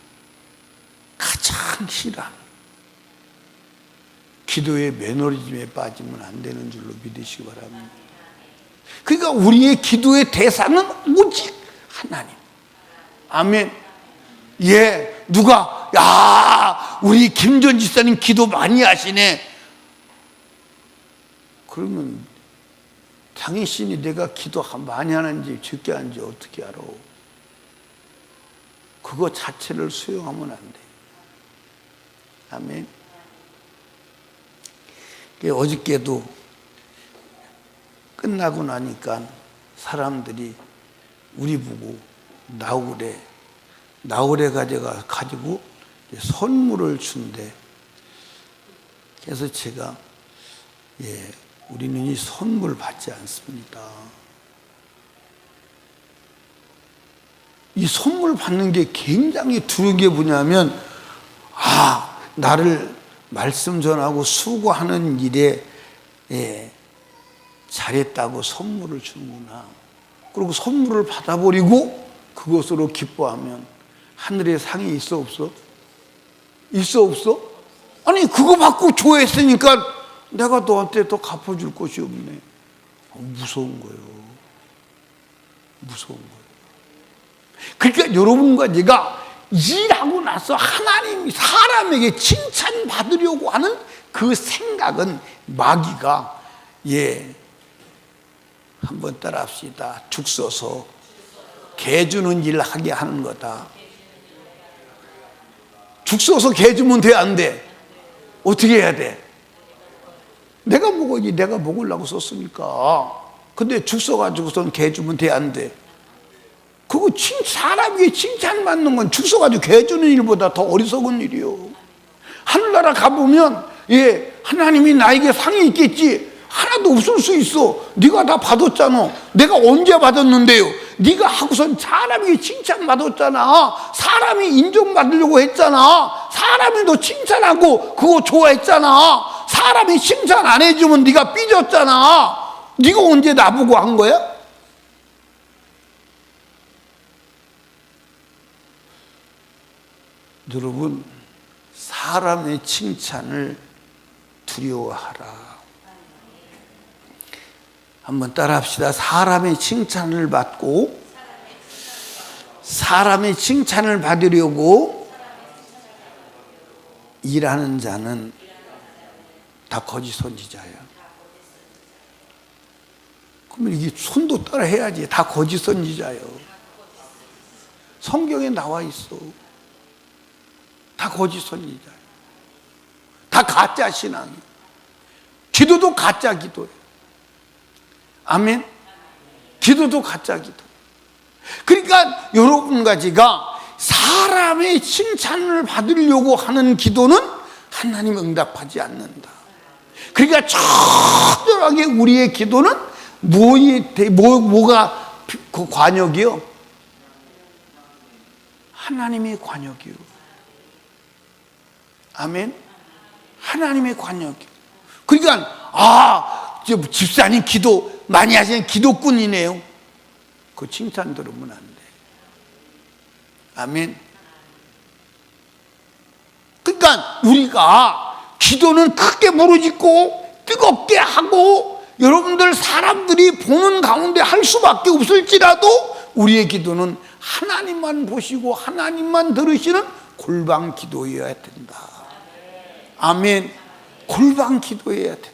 가장 싫어하는. 기도의 매너리즘에 빠지면 안 되는 줄로 믿으시기 바랍니다. 그러니까 우리의 기도의 대상은 오직 하나님. 아멘. 누가 우리 김전 지사님 기도 많이 하시네. 그러면 당신이 내가 기도 많이 하는지 적게 하는지 어떻게 알아? 그거 자체를 수용하면 안 돼. 아멘. 어저께도 끝나고 나니까 사람들이 우리 보고 나홀에 가지고 선물을 준대. 그래서 제가 우리는 이 선물 받지 않습니다. 이 선물 받는 게 굉장히 두려운 게 뭐냐면, 나를 말씀 전하고 수고하는 일에 잘했다고 선물을 주는구나. 그리고 선물을 받아버리고 그것으로 기뻐하면 하늘에 상이 있어 없어? 있어 없어? 아니 그거 받고 좋아했으니까 내가 너한테 더 갚아줄 것이 없네. 무서운 거예요. 무서운 거예요. 그러니까 여러분과 제가 일하고 나서 하나님 사람에게 칭찬받으려고 하는 그 생각은 마귀가 한번 따라합시다. 죽 써서 개 주는 일 하게 하는 거다. 죽 써서 개 주면 돼, 안 돼? 어떻게 해야 돼? 내가 먹어야지. 내가 먹으려고 썼으니까. 근데 죽 써가지고선 개 주면 돼, 안 돼? 그거 사람에게 칭찬받는 건 죽 써가지고 개 주는 일보다 더 어리석은 일이요. 하늘나라 가보면 하나님이 나에게 상이 있겠지. 하나도 없을 수 있어. 네가 다 받았잖아. 내가 언제 받았는데요? 네가 하고선 사람에게 칭찬받았잖아. 사람이 인정받으려고 했잖아. 사람이 너 칭찬하고 그거 좋아했잖아. 사람이 칭찬 안 해주면 네가 삐졌잖아. 네가 언제 나보고 한 거야? 여러분, 사람의 칭찬을 두려워하라. 한번 따라합시다. 사람의 칭찬을 받고 사람의 칭찬을 받으려고 일하는 자는 다 거짓 선지자예요. 그러면 이게 손도 따라 해야지. 다 거짓 선지자예요. 성경에 나와 있어. 다 거짓 선지자예요. 다 가짜 신앙이에요. 기도도 가짜 기도예요. 아멘. 기도도 가짜 기도. 그러니까 여러분과 제가 사람의 칭찬을 받으려고 하는 기도는 하나님 응답하지 않는다. 그러니까 철저하게 우리의 기도는 뭐가 그 관역이요? 하나님의 관역이요. 아멘. 하나님의 관역이요. 그러니까 집사님 기도 많이 하시는 기도꾼이네요. 그 칭찬 들으면 안 돼. 아멘. 그러니까 우리가 기도는 크게 부르짖고 뜨겁게 하고 여러분들 사람들이 보는 가운데 할 수밖에 없을지라도 우리의 기도는 하나님만 보시고 하나님만 들으시는 골방 기도여야 된다. 아멘. 골방 기도해야 된다.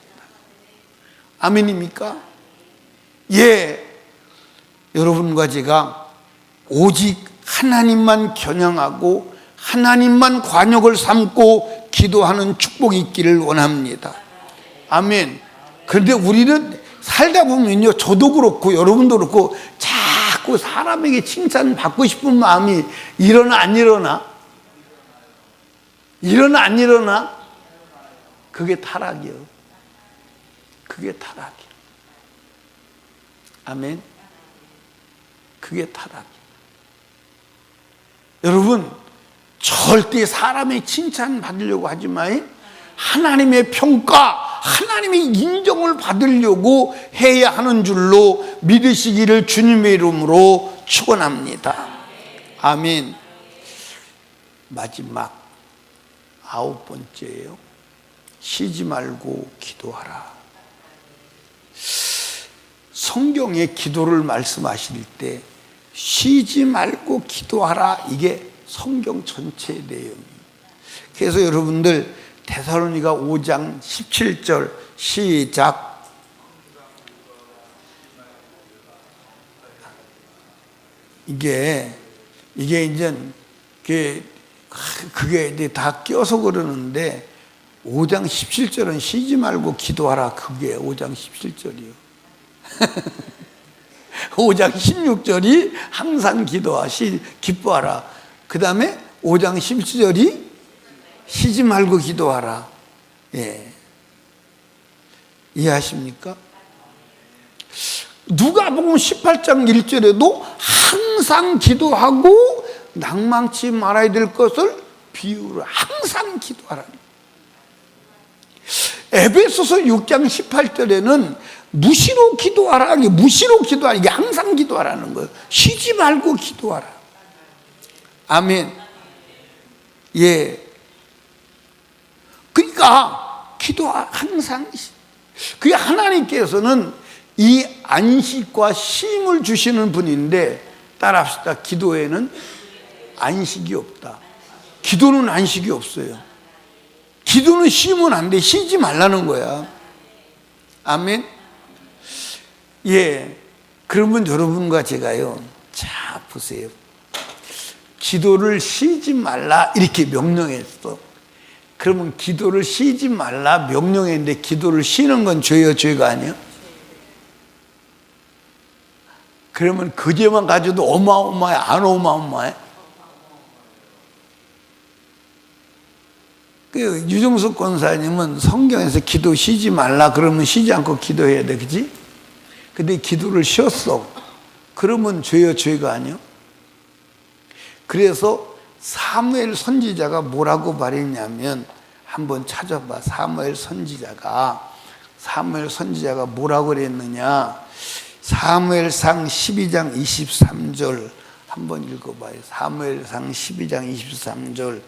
아멘입니까? 예. 여러분과 제가 오직 하나님만 겨냥하고 하나님만 관역을 삼고 기도하는 축복이 있기를 원합니다. 아멘. 그런데 우리는 살다 보면요, 저도 그렇고 여러분도 그렇고 자꾸 사람에게 칭찬받고 싶은 마음이 일어나 안 일어나? 일어나 안 일어나? 그게 타락이요. 그게 타락이요. 아멘. 그게 타락이요. 여러분, 절대 사람의 칭찬 받으려고 하지 마요. 하나님의 평가, 하나님의 인정을 받으려고 해야 하는 줄로 믿으시기를 주님의 이름으로 축원합니다. 아멘. 마지막 9번째예요. 쉬지 말고 기도하라. 성경에 기도를 말씀하실 때 쉬지 말고 기도하라, 이게 성경 전체의 내용입니다. 그래서 여러분들 데살로니가 5장 17절 시작. 이게 이제 그게 이제 다 껴서 그러는데 5장 17절은 쉬지 말고 기도하라, 그게 5장 17절이요. 5장 16절이 항상 기뻐하라. 그 다음에 5장 17절이 쉬지 말고 기도하라. 예. 이해하십니까? 누가복음 18장 1절에도 항상 기도하고 낭망치 말아야 될 것을 비유로 항상 기도하라. 에베소서 6장 18절에는 무시로 기도하라. 무시로 기도하라. 이게 항상 기도하라는 거예요. 쉬지 말고 기도하라. 아멘. 예. 그러니까 항상. 그게 하나님께서는 이 안식과 쉼을 주시는 분인데, 따라합시다. 기도에는 안식이 없다. 기도는 안식이 없어요. 기도는 쉬면 안 돼. 쉬지 말라는 거야. 아멘. 예. 그러면 여러분과 제가요, 자 보세요. 기도를 쉬지 말라 이렇게 명령했어. 그러면 기도를 쉬지 말라 명령했는데 기도를 쉬는 건 죄요, 죄가 아니야? 그러면 그 죄만 가져도 어마어마해, 안 어마어마해? 그 유정숙 권사님은 성경에서 기도 쉬지 말라 그러면 쉬지 않고 기도해야 돼, 그치? 근데 기도를 쉬었어. 그러면 죄요, 죄가 아니야? 그래서 사무엘 선지자가 뭐라고 말했냐면, 한번 찾아봐. 사무엘 선지자가 뭐라고 그랬느냐. 사무엘상 12장 23절 한번 읽어봐요. 사무엘상 12장 23절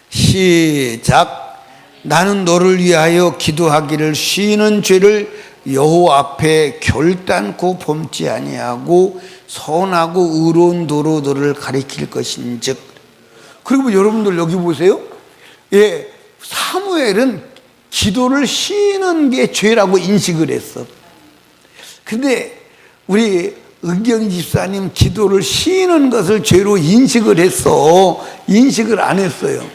시작. 나는 너를 위하여 기도하기를 쉬는 죄를 여호와 앞에 결단코 범치 아니하고 선하고 의로운 도로 너를 가리킬 것인즉. 그리고 여러분들 여기 보세요. 예, 사무엘은 기도를 쉬는 게 죄라고 인식을 했어. 근데 우리 은경 집사님 기도를 쉬는 것을 죄로 인식을 했어? 인식을 안 했어요?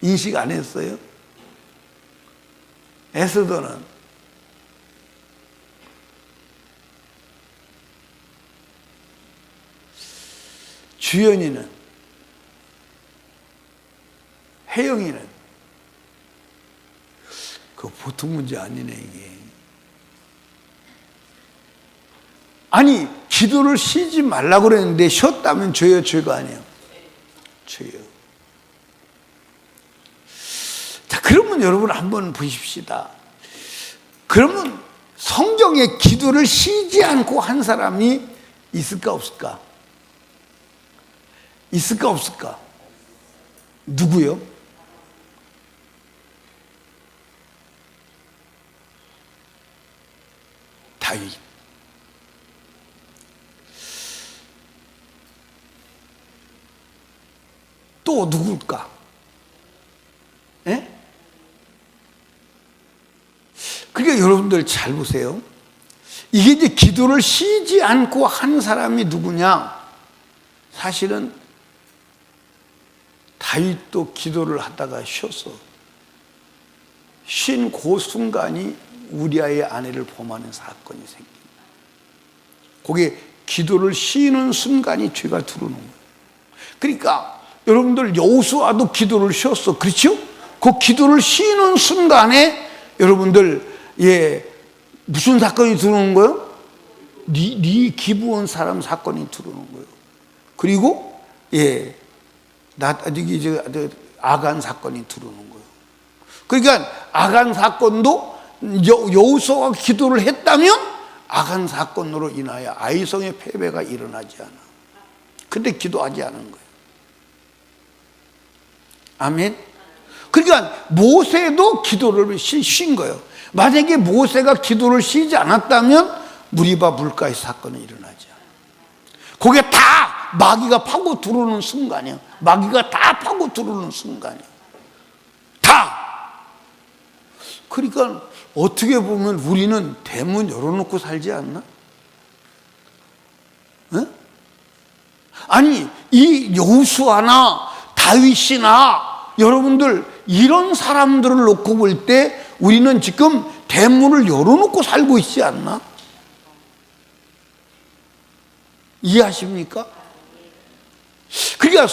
인식 안 했어요? 에스더는 주연이는 혜영이는 그 보통 문제 아니네 이게. 아니 기도를 쉬지 말라고 그랬는데 쉬었다면 죄요 죄가 아니에요? 죄요. 자 그러면 여러분 한번 보십시다. 그러면 성경에 기도를 쉬지 않고 한 사람이 있을까 없을까? 있을까 없을까? 누구요? 다윗. 또 누굴까? 예? 그러니까 여러분들 잘 보세요. 이게 이제 기도를 쉬지 않고 한 사람이 누구냐? 사실은 다윗도 기도를 하다가 쉬었어. 쉰 그 순간이 우리아의 아내를 범하는 사건이 생깁니다. 그게 기도를 쉬는 순간이 죄가 들어오는 거예요. 그러니까 여러분들 여호수아도 기도를 쉬었어. 그렇죠? 그 기도를 쉬는 순간에 여러분들 무슨 사건이 들어오는 거예요? 네 기부원 사람 사건이 들어오는 거예요. 그리고 아간 사건이 들어오는 거예요. 그러니까 아간 사건도 여호수아가 기도를 했다면 아간 사건으로 인하여 아이성의 패배가 일어나지 않아. 근데 기도하지 않은 거예요. 아멘. 그러니까 모세도 기도를 쉰 거예요. 만약에 모세가 기도를 쉬지 않았다면 무리바 물가의 사건은 일어나지 않아요. 그게 다 마귀가 파고 들어오는 순간이에요. 마귀가 다 파고 들어오는 순간이에요. 다. 그러니까 어떻게 보면 우리는 대문 열어놓고 살지 않나? 네? 아니 이 여호수아나 다윗이나 여러분들 이런 사람들을 놓고 볼 때 우리는 지금 대문을 열어놓고 살고 있지 않나? 이해하십니까? 그러니까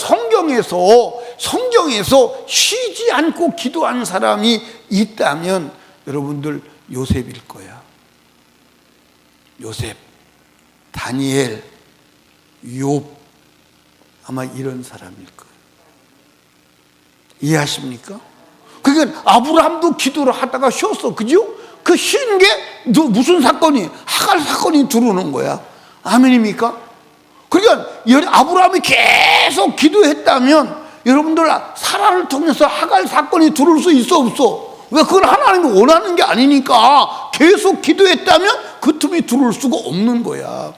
성경에서 쉬지 않고 기도하는 사람이 있다면 여러분들 요셉일 거야. 요셉, 다니엘, 욥 아마 이런 사람일 거예요. 이해하십니까? 그러니까 아브라함도 기도를 하다가 쉬었어. 그죠? 그 쉰 게 무슨 사건이? 하갈 사건이 들어오는 거야. 아멘입니까? 그러니까 아브라함이 계속 기도했다면 여러분들 사라를 통해서 하갈 사건이 들어올 수 있어 없어? 왜? 그건 하나님이 원하는 게 아니니까 계속 기도했다면 그 틈이 들어올 수가 없는 거야.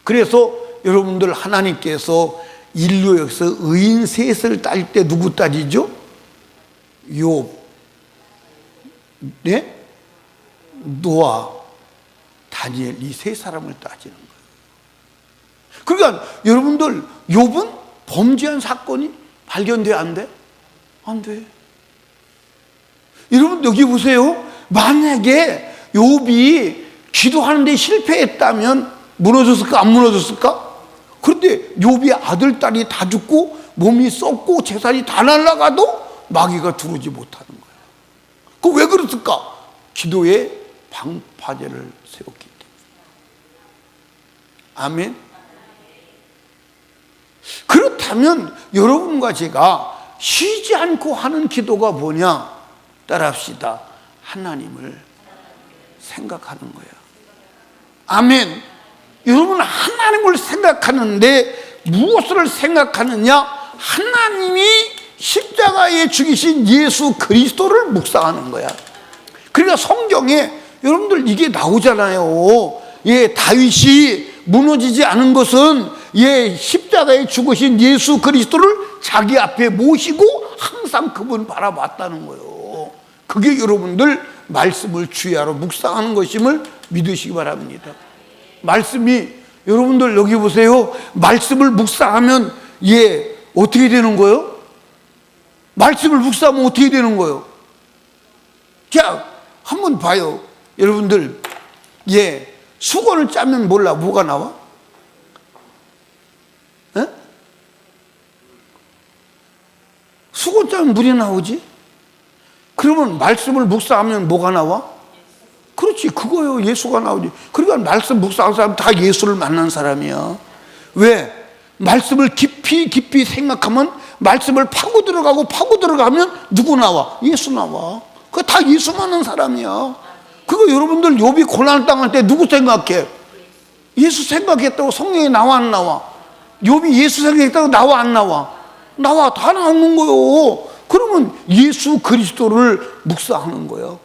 그래서 여러분들 하나님께서 인류에서 의인 셋을 딸 때 누구 따지죠? 욥, 네? 노아, 다니엘 이 세 사람을 따지는 거예요. 그러니까 여러분들 욥은 범죄한 사건이 발견돼 안 돼? 안 돼. 여러분 여기 보세요. 만약에 욥이 기도하는데 실패했다면 무너졌을까 안 무너졌을까? 그런데 욥이 아들 딸이 다 죽고 몸이 썩고 재산이 다 날아가도 마귀가 들어오지 못하는 거예요. 그 왜 그랬을까? 기도에 방파제를 세웠기 때문에. 아멘. 그렇다면 여러분과 제가 쉬지 않고 하는 기도가 뭐냐? 따라합시다. 하나님을 생각하는 거야. 아멘. 여러분 하나님을 생각하는데 무엇을 생각하느냐? 하나님이 십자가에 죽이신 예수 그리스도를 묵상하는 거야. 그러니까 성경에 여러분들 이게 나오잖아요. 다윗이 무너지지 않은 것은 십자가에 죽으신 예수 그리스도를 자기 앞에 모시고 항상 그분 바라봤다는 거예요. 그게 여러분들 말씀을 주야로 묵상하는 것임을 믿으시기 바랍니다. 말씀이, 여러분들 여기 보세요. 말씀을 묵상하면 어떻게 되는 거예요? 말씀을 묵상하면 어떻게 되는 거예요? 자, 한번 봐요. 여러분들, 수건을 짜면 몰라, 뭐가 나와? 에? 수건 짜면 물이 나오지? 그러면 말씀을 묵상하면 뭐가 나와? 그렇지, 그거요. 예수가 나오지. 그러니까 말씀 묵상하는 사람 다 예수를 만난 사람이야. 왜? 말씀을 깊이 생각하면, 말씀을 파고 들어가면 누구 나와? 예수 나와. 그거 다 예수 만난 사람이야. 그거 여러분들 욥이 고난 당할 때 누구 생각해? 예수 생각했다고 성경에 나와 안 나와? 욥이 예수 생각했다고 나와 안 나와? 나와, 다 나오는 거요. 그러면 예수 그리스도를 묵상하는 거예요.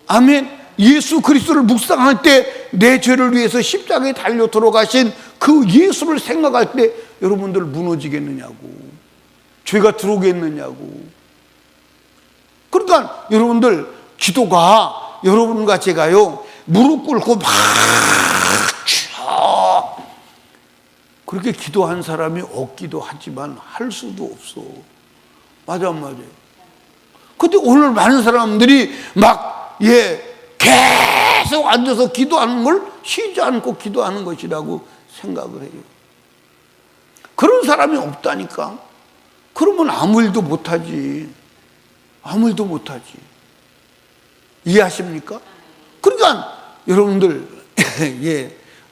아멘. 예수 그리스도를 묵상할 때 내 죄를 위해서 십자가에 달려 들어가신 그 예수를 생각할 때 여러분들 무너지겠느냐고, 죄가 들어오겠느냐고. 그러니까 여러분들 기도가, 여러분과 제가요 무릎 꿇고 막 그렇게 기도한 사람이 없기도 하지만 할 수도 없어. 맞아 안 맞아요? 근데 오늘 많은 사람들이 막 계속 앉아서 기도하는 걸 쉬지 않고 기도하는 것이라고 생각을 해요. 그런 사람이 없다니까. 그러면 아무 일도 못하지. 아무 일도 못하지. 이해하십니까? 그러니까 여러분들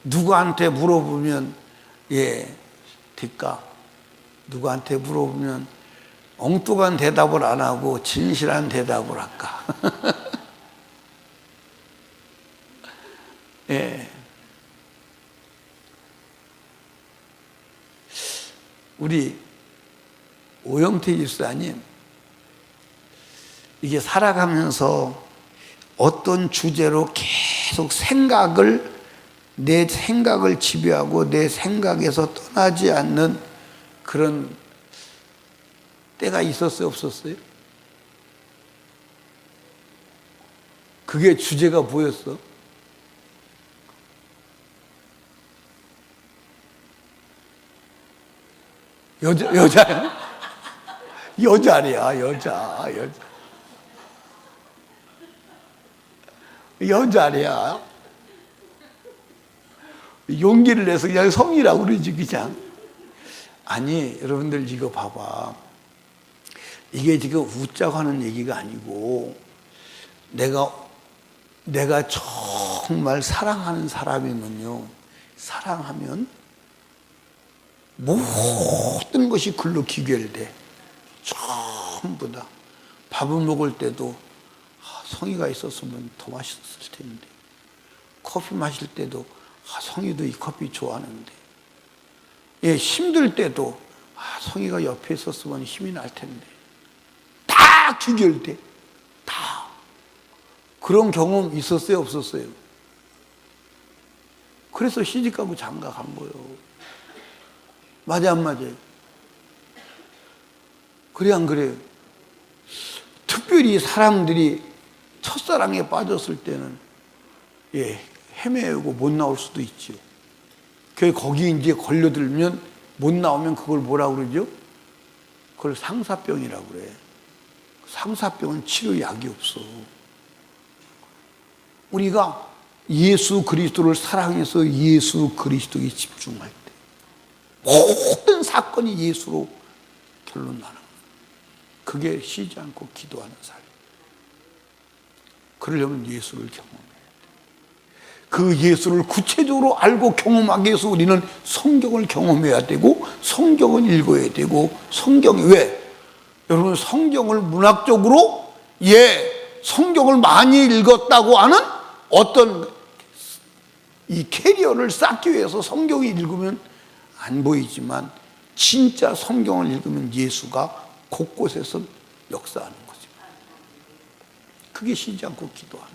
누구한테 물어보면 될까? 누구한테 물어보면 엉뚱한 대답을 안 하고 진실한 대답을 할까? 우리 오영태 집사님, 이게 살아가면서 어떤 주제로 계속 내 생각을 지배하고 내 생각에서 떠나지 않는 그런 때가 있었어요, 없었어요? 그게 주제가 뭐였어? 여자야? 여자래야, 여자래야. 용기를 내서 그냥 성이라고 그러지, 그냥. 아니, 여러분들 이거 봐봐. 이게 지금 웃자고 하는 얘기가 아니고, 내가 정말 사랑하는 사람이면요, 사랑하면 모든 것이 글로 귀결돼. 전부 다. 밥을 먹을 때도 성의가 있었으면 더 맛있었을 텐데, 커피 마실 때도 성의도 이 커피 좋아하는데, 힘들 때도 성의가 옆에 있었으면 힘이 날 텐데, 다 귀결돼. 다. 그런 경험 있었어요, 없었어요? 그래서 시집가고 장가 간 거예요. 맞아 안 맞아요? 그래 안 그래요? 특별히 사람들이 첫사랑에 빠졌을 때는 헤매고 못 나올 수도 있죠. 거기 이제 걸려들면 못 나오면 그걸 뭐라고 그러죠? 그걸 상사병이라고 그래. 상사병은 치료약이 없어. 우리가 예수 그리스도를 사랑해서 예수 그리스도에 집중할 때 모든 사건이 예수로 결론 나는 거예요. 그게 쉬지 않고 기도하는 삶. 그러려면 예수를 경험해야 돼. 그 예수를 구체적으로 알고 경험하기 위해서 우리는 성경을 경험해야 되고, 성경을 읽어야 되고, 왜? 여러분, 성경을 문학적으로 성경을 많이 읽었다고 하는 어떤 이 캐리어를 쌓기 위해서 성경을 읽으면 안 보이지만, 진짜 성경을 읽으면 예수가 곳곳에서 역사하는 거죠. 그게 쉬지 않고 기도하는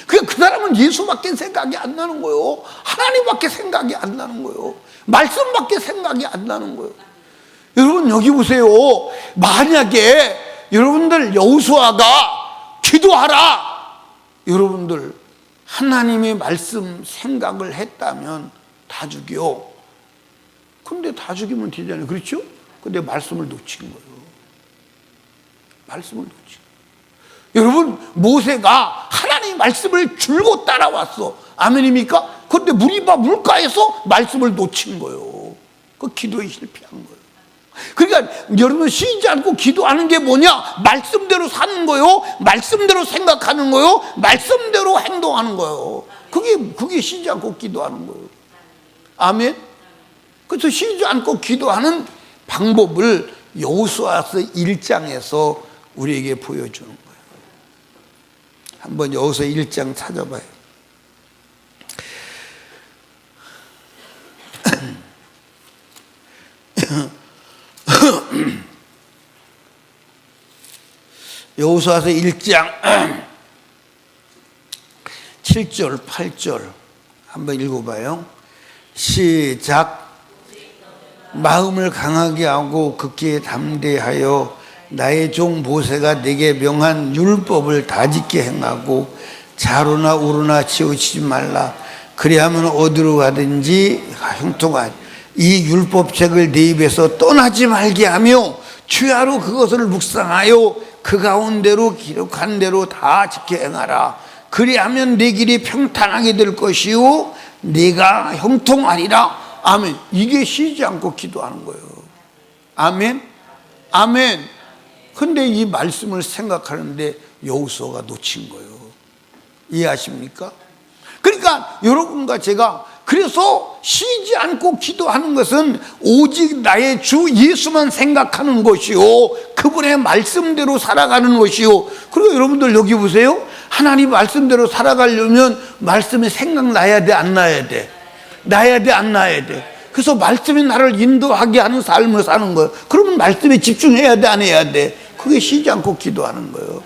거예요. 그 사람은 예수밖에 생각이 안 나는 거예요. 하나님밖에 생각이 안 나는 거예요. 말씀밖에 생각이 안 나는 거예요. 여러분 여기 보세요. 만약에 여러분들 여호수아가 기도하라, 여러분들 하나님의 말씀 생각을 했다면 다 죽여. 근데 다 죽이면 되잖아요. 그렇죠? 근데 말씀을 놓친 거예요. 말씀을 놓친 거예요. 여러분, 모세가 하나님의 말씀을 줄곧 따라왔어. 아멘입니까? 그런데 물가에서 말씀을 놓친 거예요. 그 기도에 실패한 거예요. 그러니까 여러분, 쉬지 않고 기도하는 게 뭐냐? 말씀대로 사는 거요, 말씀대로 생각하는 거요, 말씀대로 행동하는 거요. 그게 쉬지 않고 기도하는 거예요. 아멘. 그래서 쉬지 않고 기도하는 방법을 여호수아서 1장에서 우리에게 보여주는 거예요. 한번 여호수아 1장 찾아봐요. 여호수아서 1장 7절 8절 한번 읽어봐요. 시작. 마음을 강하게 하고 극기에 담대하여 나의 종 모세가 내게 명한 율법을 다짓게 행하고 좌로나 우로나 치우치지 말라. 그리하면 어디로 가든지 형통하리. 이 율법책을 내 입에서 떠나지 말게 하며 주야로 그것을 묵상하여 그 가운데로 기록한 대로 다 지켜 행하라. 그리하면 내 길이 평탄하게 될 것이요 네가 형통하리라. 아멘. 이게 쉬지 않고 기도하는 거예요. 아멘. 아멘. 근데 이 말씀을 생각하는데 여호수아가 놓친 거예요. 이해하십니까? 그러니까 여러분과 제가 그래서 쉬지 않고 기도하는 것은 오직 나의 주 예수만 생각하는 것이요, 그분의 말씀대로 살아가는 것이요. 그리고 여러분들 여기 보세요. 하나님 말씀대로 살아가려면 말씀이 생각나야 돼, 안 나야 돼? 나야 돼, 안 나야 돼? 그래서 말씀이 나를 인도하게 하는 삶을 사는 거예요. 그러면 말씀에 집중해야 돼, 안 해야 돼? 그게 쉬지 않고 기도하는 거예요.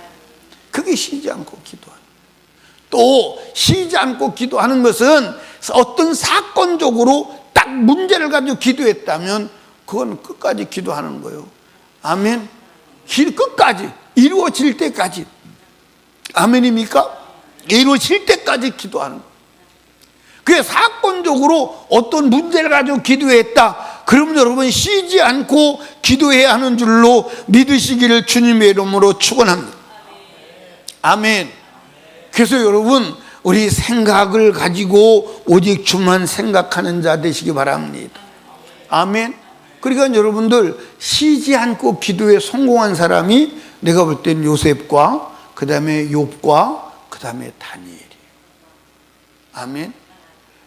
그게 쉬지 않고 기도하는 거예요. 또 쉬지 않고 기도하는 것은 어떤 사건적으로 딱 문제를 가지고 기도했다면 그건 끝까지 기도하는 거예요. 아멘. 끝까지 이루어질 때까지. 아멘입니까? 이루어질 때까지 기도하는 거예요. 그게 사건적으로 어떤 문제를 가지고 기도했다. 그러면 여러분 쉬지 않고 기도해야 하는 줄로 믿으시기를 주님의 이름으로 축원합니다. 아멘. 그래서 여러분, 우리 생각을 가지고 오직 주만 생각하는 자 되시기 바랍니다. 아멘. 그러니까 여러분들 쉬지 않고 기도에 성공한 사람이 내가 볼 때는 요셉과 그 다음에 욥과 그 다음에 다니엘이에요. 아멘.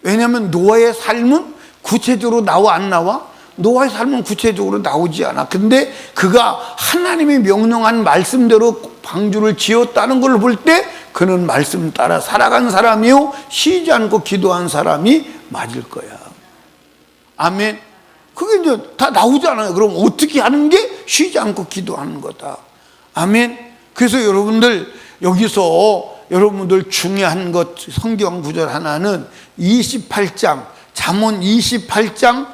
왜냐하면 노아의 삶은 구체적으로 나와 안 나와? 노아의 삶은 구체적으로 나오지 않아. 근데 그가 하나님이 명령한 말씀대로 방주를 지었다는 걸 볼 때 그는 말씀 따라 살아간 사람이요, 쉬지 않고 기도한 사람이 맞을 거야. 아멘. 그게 이제 다 나오잖아요. 그럼 어떻게 하는 게 쉬지 않고 기도하는 거다. 아멘. 그래서 여러분들 여기서 여러분들 중요한 것 성경 구절 하나는 28장 잠언 28장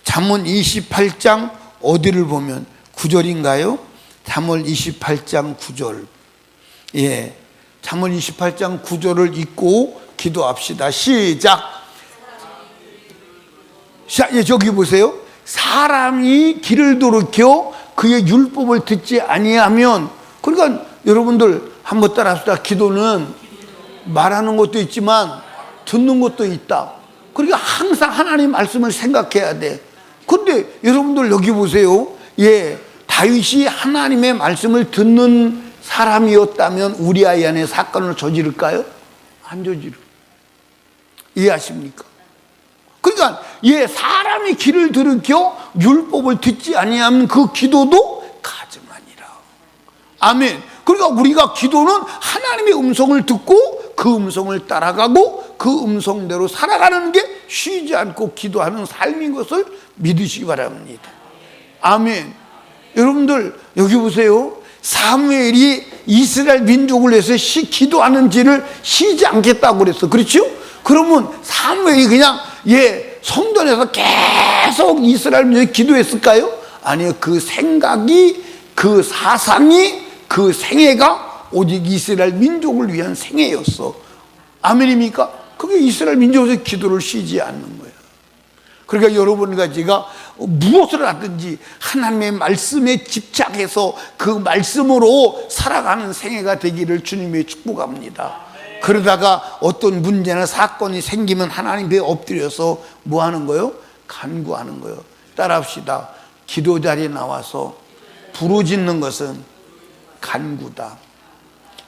잠언 28장 어디를 보면 9절인가요? 잠언 28장 9절. 잠언 28장 9절을 읽고 기도합시다. 시작. 저기 보세요. 사람이 길을 돌이켜 그의 율법을 듣지 아니하면, 그러니까 여러분들 한번 따라합시다. 기도는 말하는 것도 있지만 듣는 것도 있다. 그러니까 항상 하나님 말씀을 생각해야 돼. 그런데 여러분들 여기 보세요. 다윗이 하나님의 말씀을 듣는 사람이었다면 우리아이 안에 사건을 저지를까요? 안 저지를. 이해하십니까? 그러니까 사람이 길을 들이켜 율법을 듣지 아니하면 그 기도도 가증하니라. 아멘. 그러니까 우리가 기도는 하나님의 음성을 듣고 그 음성을 따라가고 그 음성대로 살아가는 게 쉬지 않고 기도하는 삶인 것을 믿으시기 바랍니다. 아멘. 여러분들 여기 보세요. 사무엘이 이스라엘 민족을 위해서 기도하는지를 쉬지 않겠다고 그랬어. 그렇죠? 그러면 사무엘이 그냥 성전에서 계속 이스라엘 민족이 기도했을까요? 아니요. 그 생각이, 그 사상이, 그 생애가 오직 이스라엘 민족을 위한 생애였어. 아멘입니까? 그게 이스라엘 민족에서 기도를 쉬지 않는 거예요. 그러니까 여러분과 제가 무엇을 하든지 하나님의 말씀에 집착해서 그 말씀으로 살아가는 생애가 되기를 주님의 축복합니다. 그러다가 어떤 문제나 사건이 생기면 하나님 배에 엎드려서 뭐 하는 거예요? 간구하는 거예요. 따라합시다. 기도 자리에 나와서 부르짖는 것은 간구다.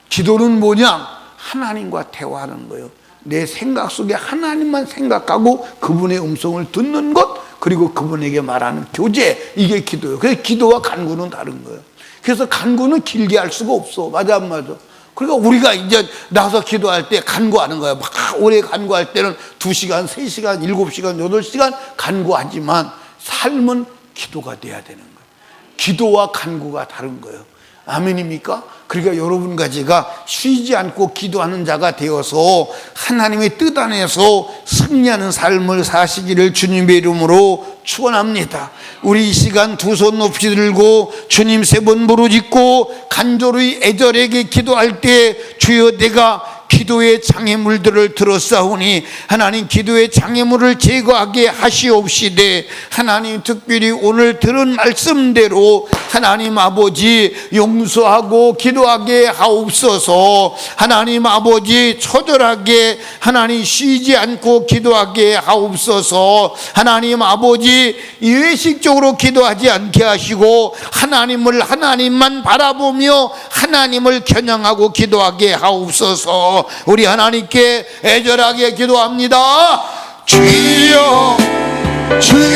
기도는 뭐냐? 하나님과 대화하는 거예요. 내 생각 속에 하나님만 생각하고 그분의 음성을 듣는 것, 그리고 그분에게 말하는 교제, 이게 기도예요. 그래서 기도와 간구는 다른 거예요. 그래서 간구는 길게 할 수가 없어. 맞아 안 맞아? 그러니까 우리가 이제 나와서 기도할 때 간구하는 거예요. 막 오래 간구할 때는 2시간, 3시간, 7시간, 8시간 간구하지만 삶은 기도가 돼야 되는 거예요. 기도와 간구가 다른 거예요. 아멘입니까? 그러니까 여러분과 제가 쉬지 않고 기도하는 자가 되어서 하나님의 뜻 안에서 승리하는 삶을 사시기를 주님의 이름으로 축원합니다. 우리 이 시간 두 손 높이 들고 주님 3번 부르짖고 간절히 애절하게 기도할 때 주여 내가 기도의 장애물들을 들었사오니 하나님 기도의 장애물을 제거하게 하시옵시되 하나님 특별히 오늘 들은 말씀대로 하나님 아버지 용서하고 기도하게 하옵소서. 하나님 아버지 처절하게 하나님 쉬지 않고 기도하게 하옵소서. 하나님 아버지 예식적으로 기도하지 않게 하시고 하나님만 바라보며 하나님을 겨냥하고 기도하게 하옵소서. 우리 하나님께 애절하게 기도합니다. 주여 주여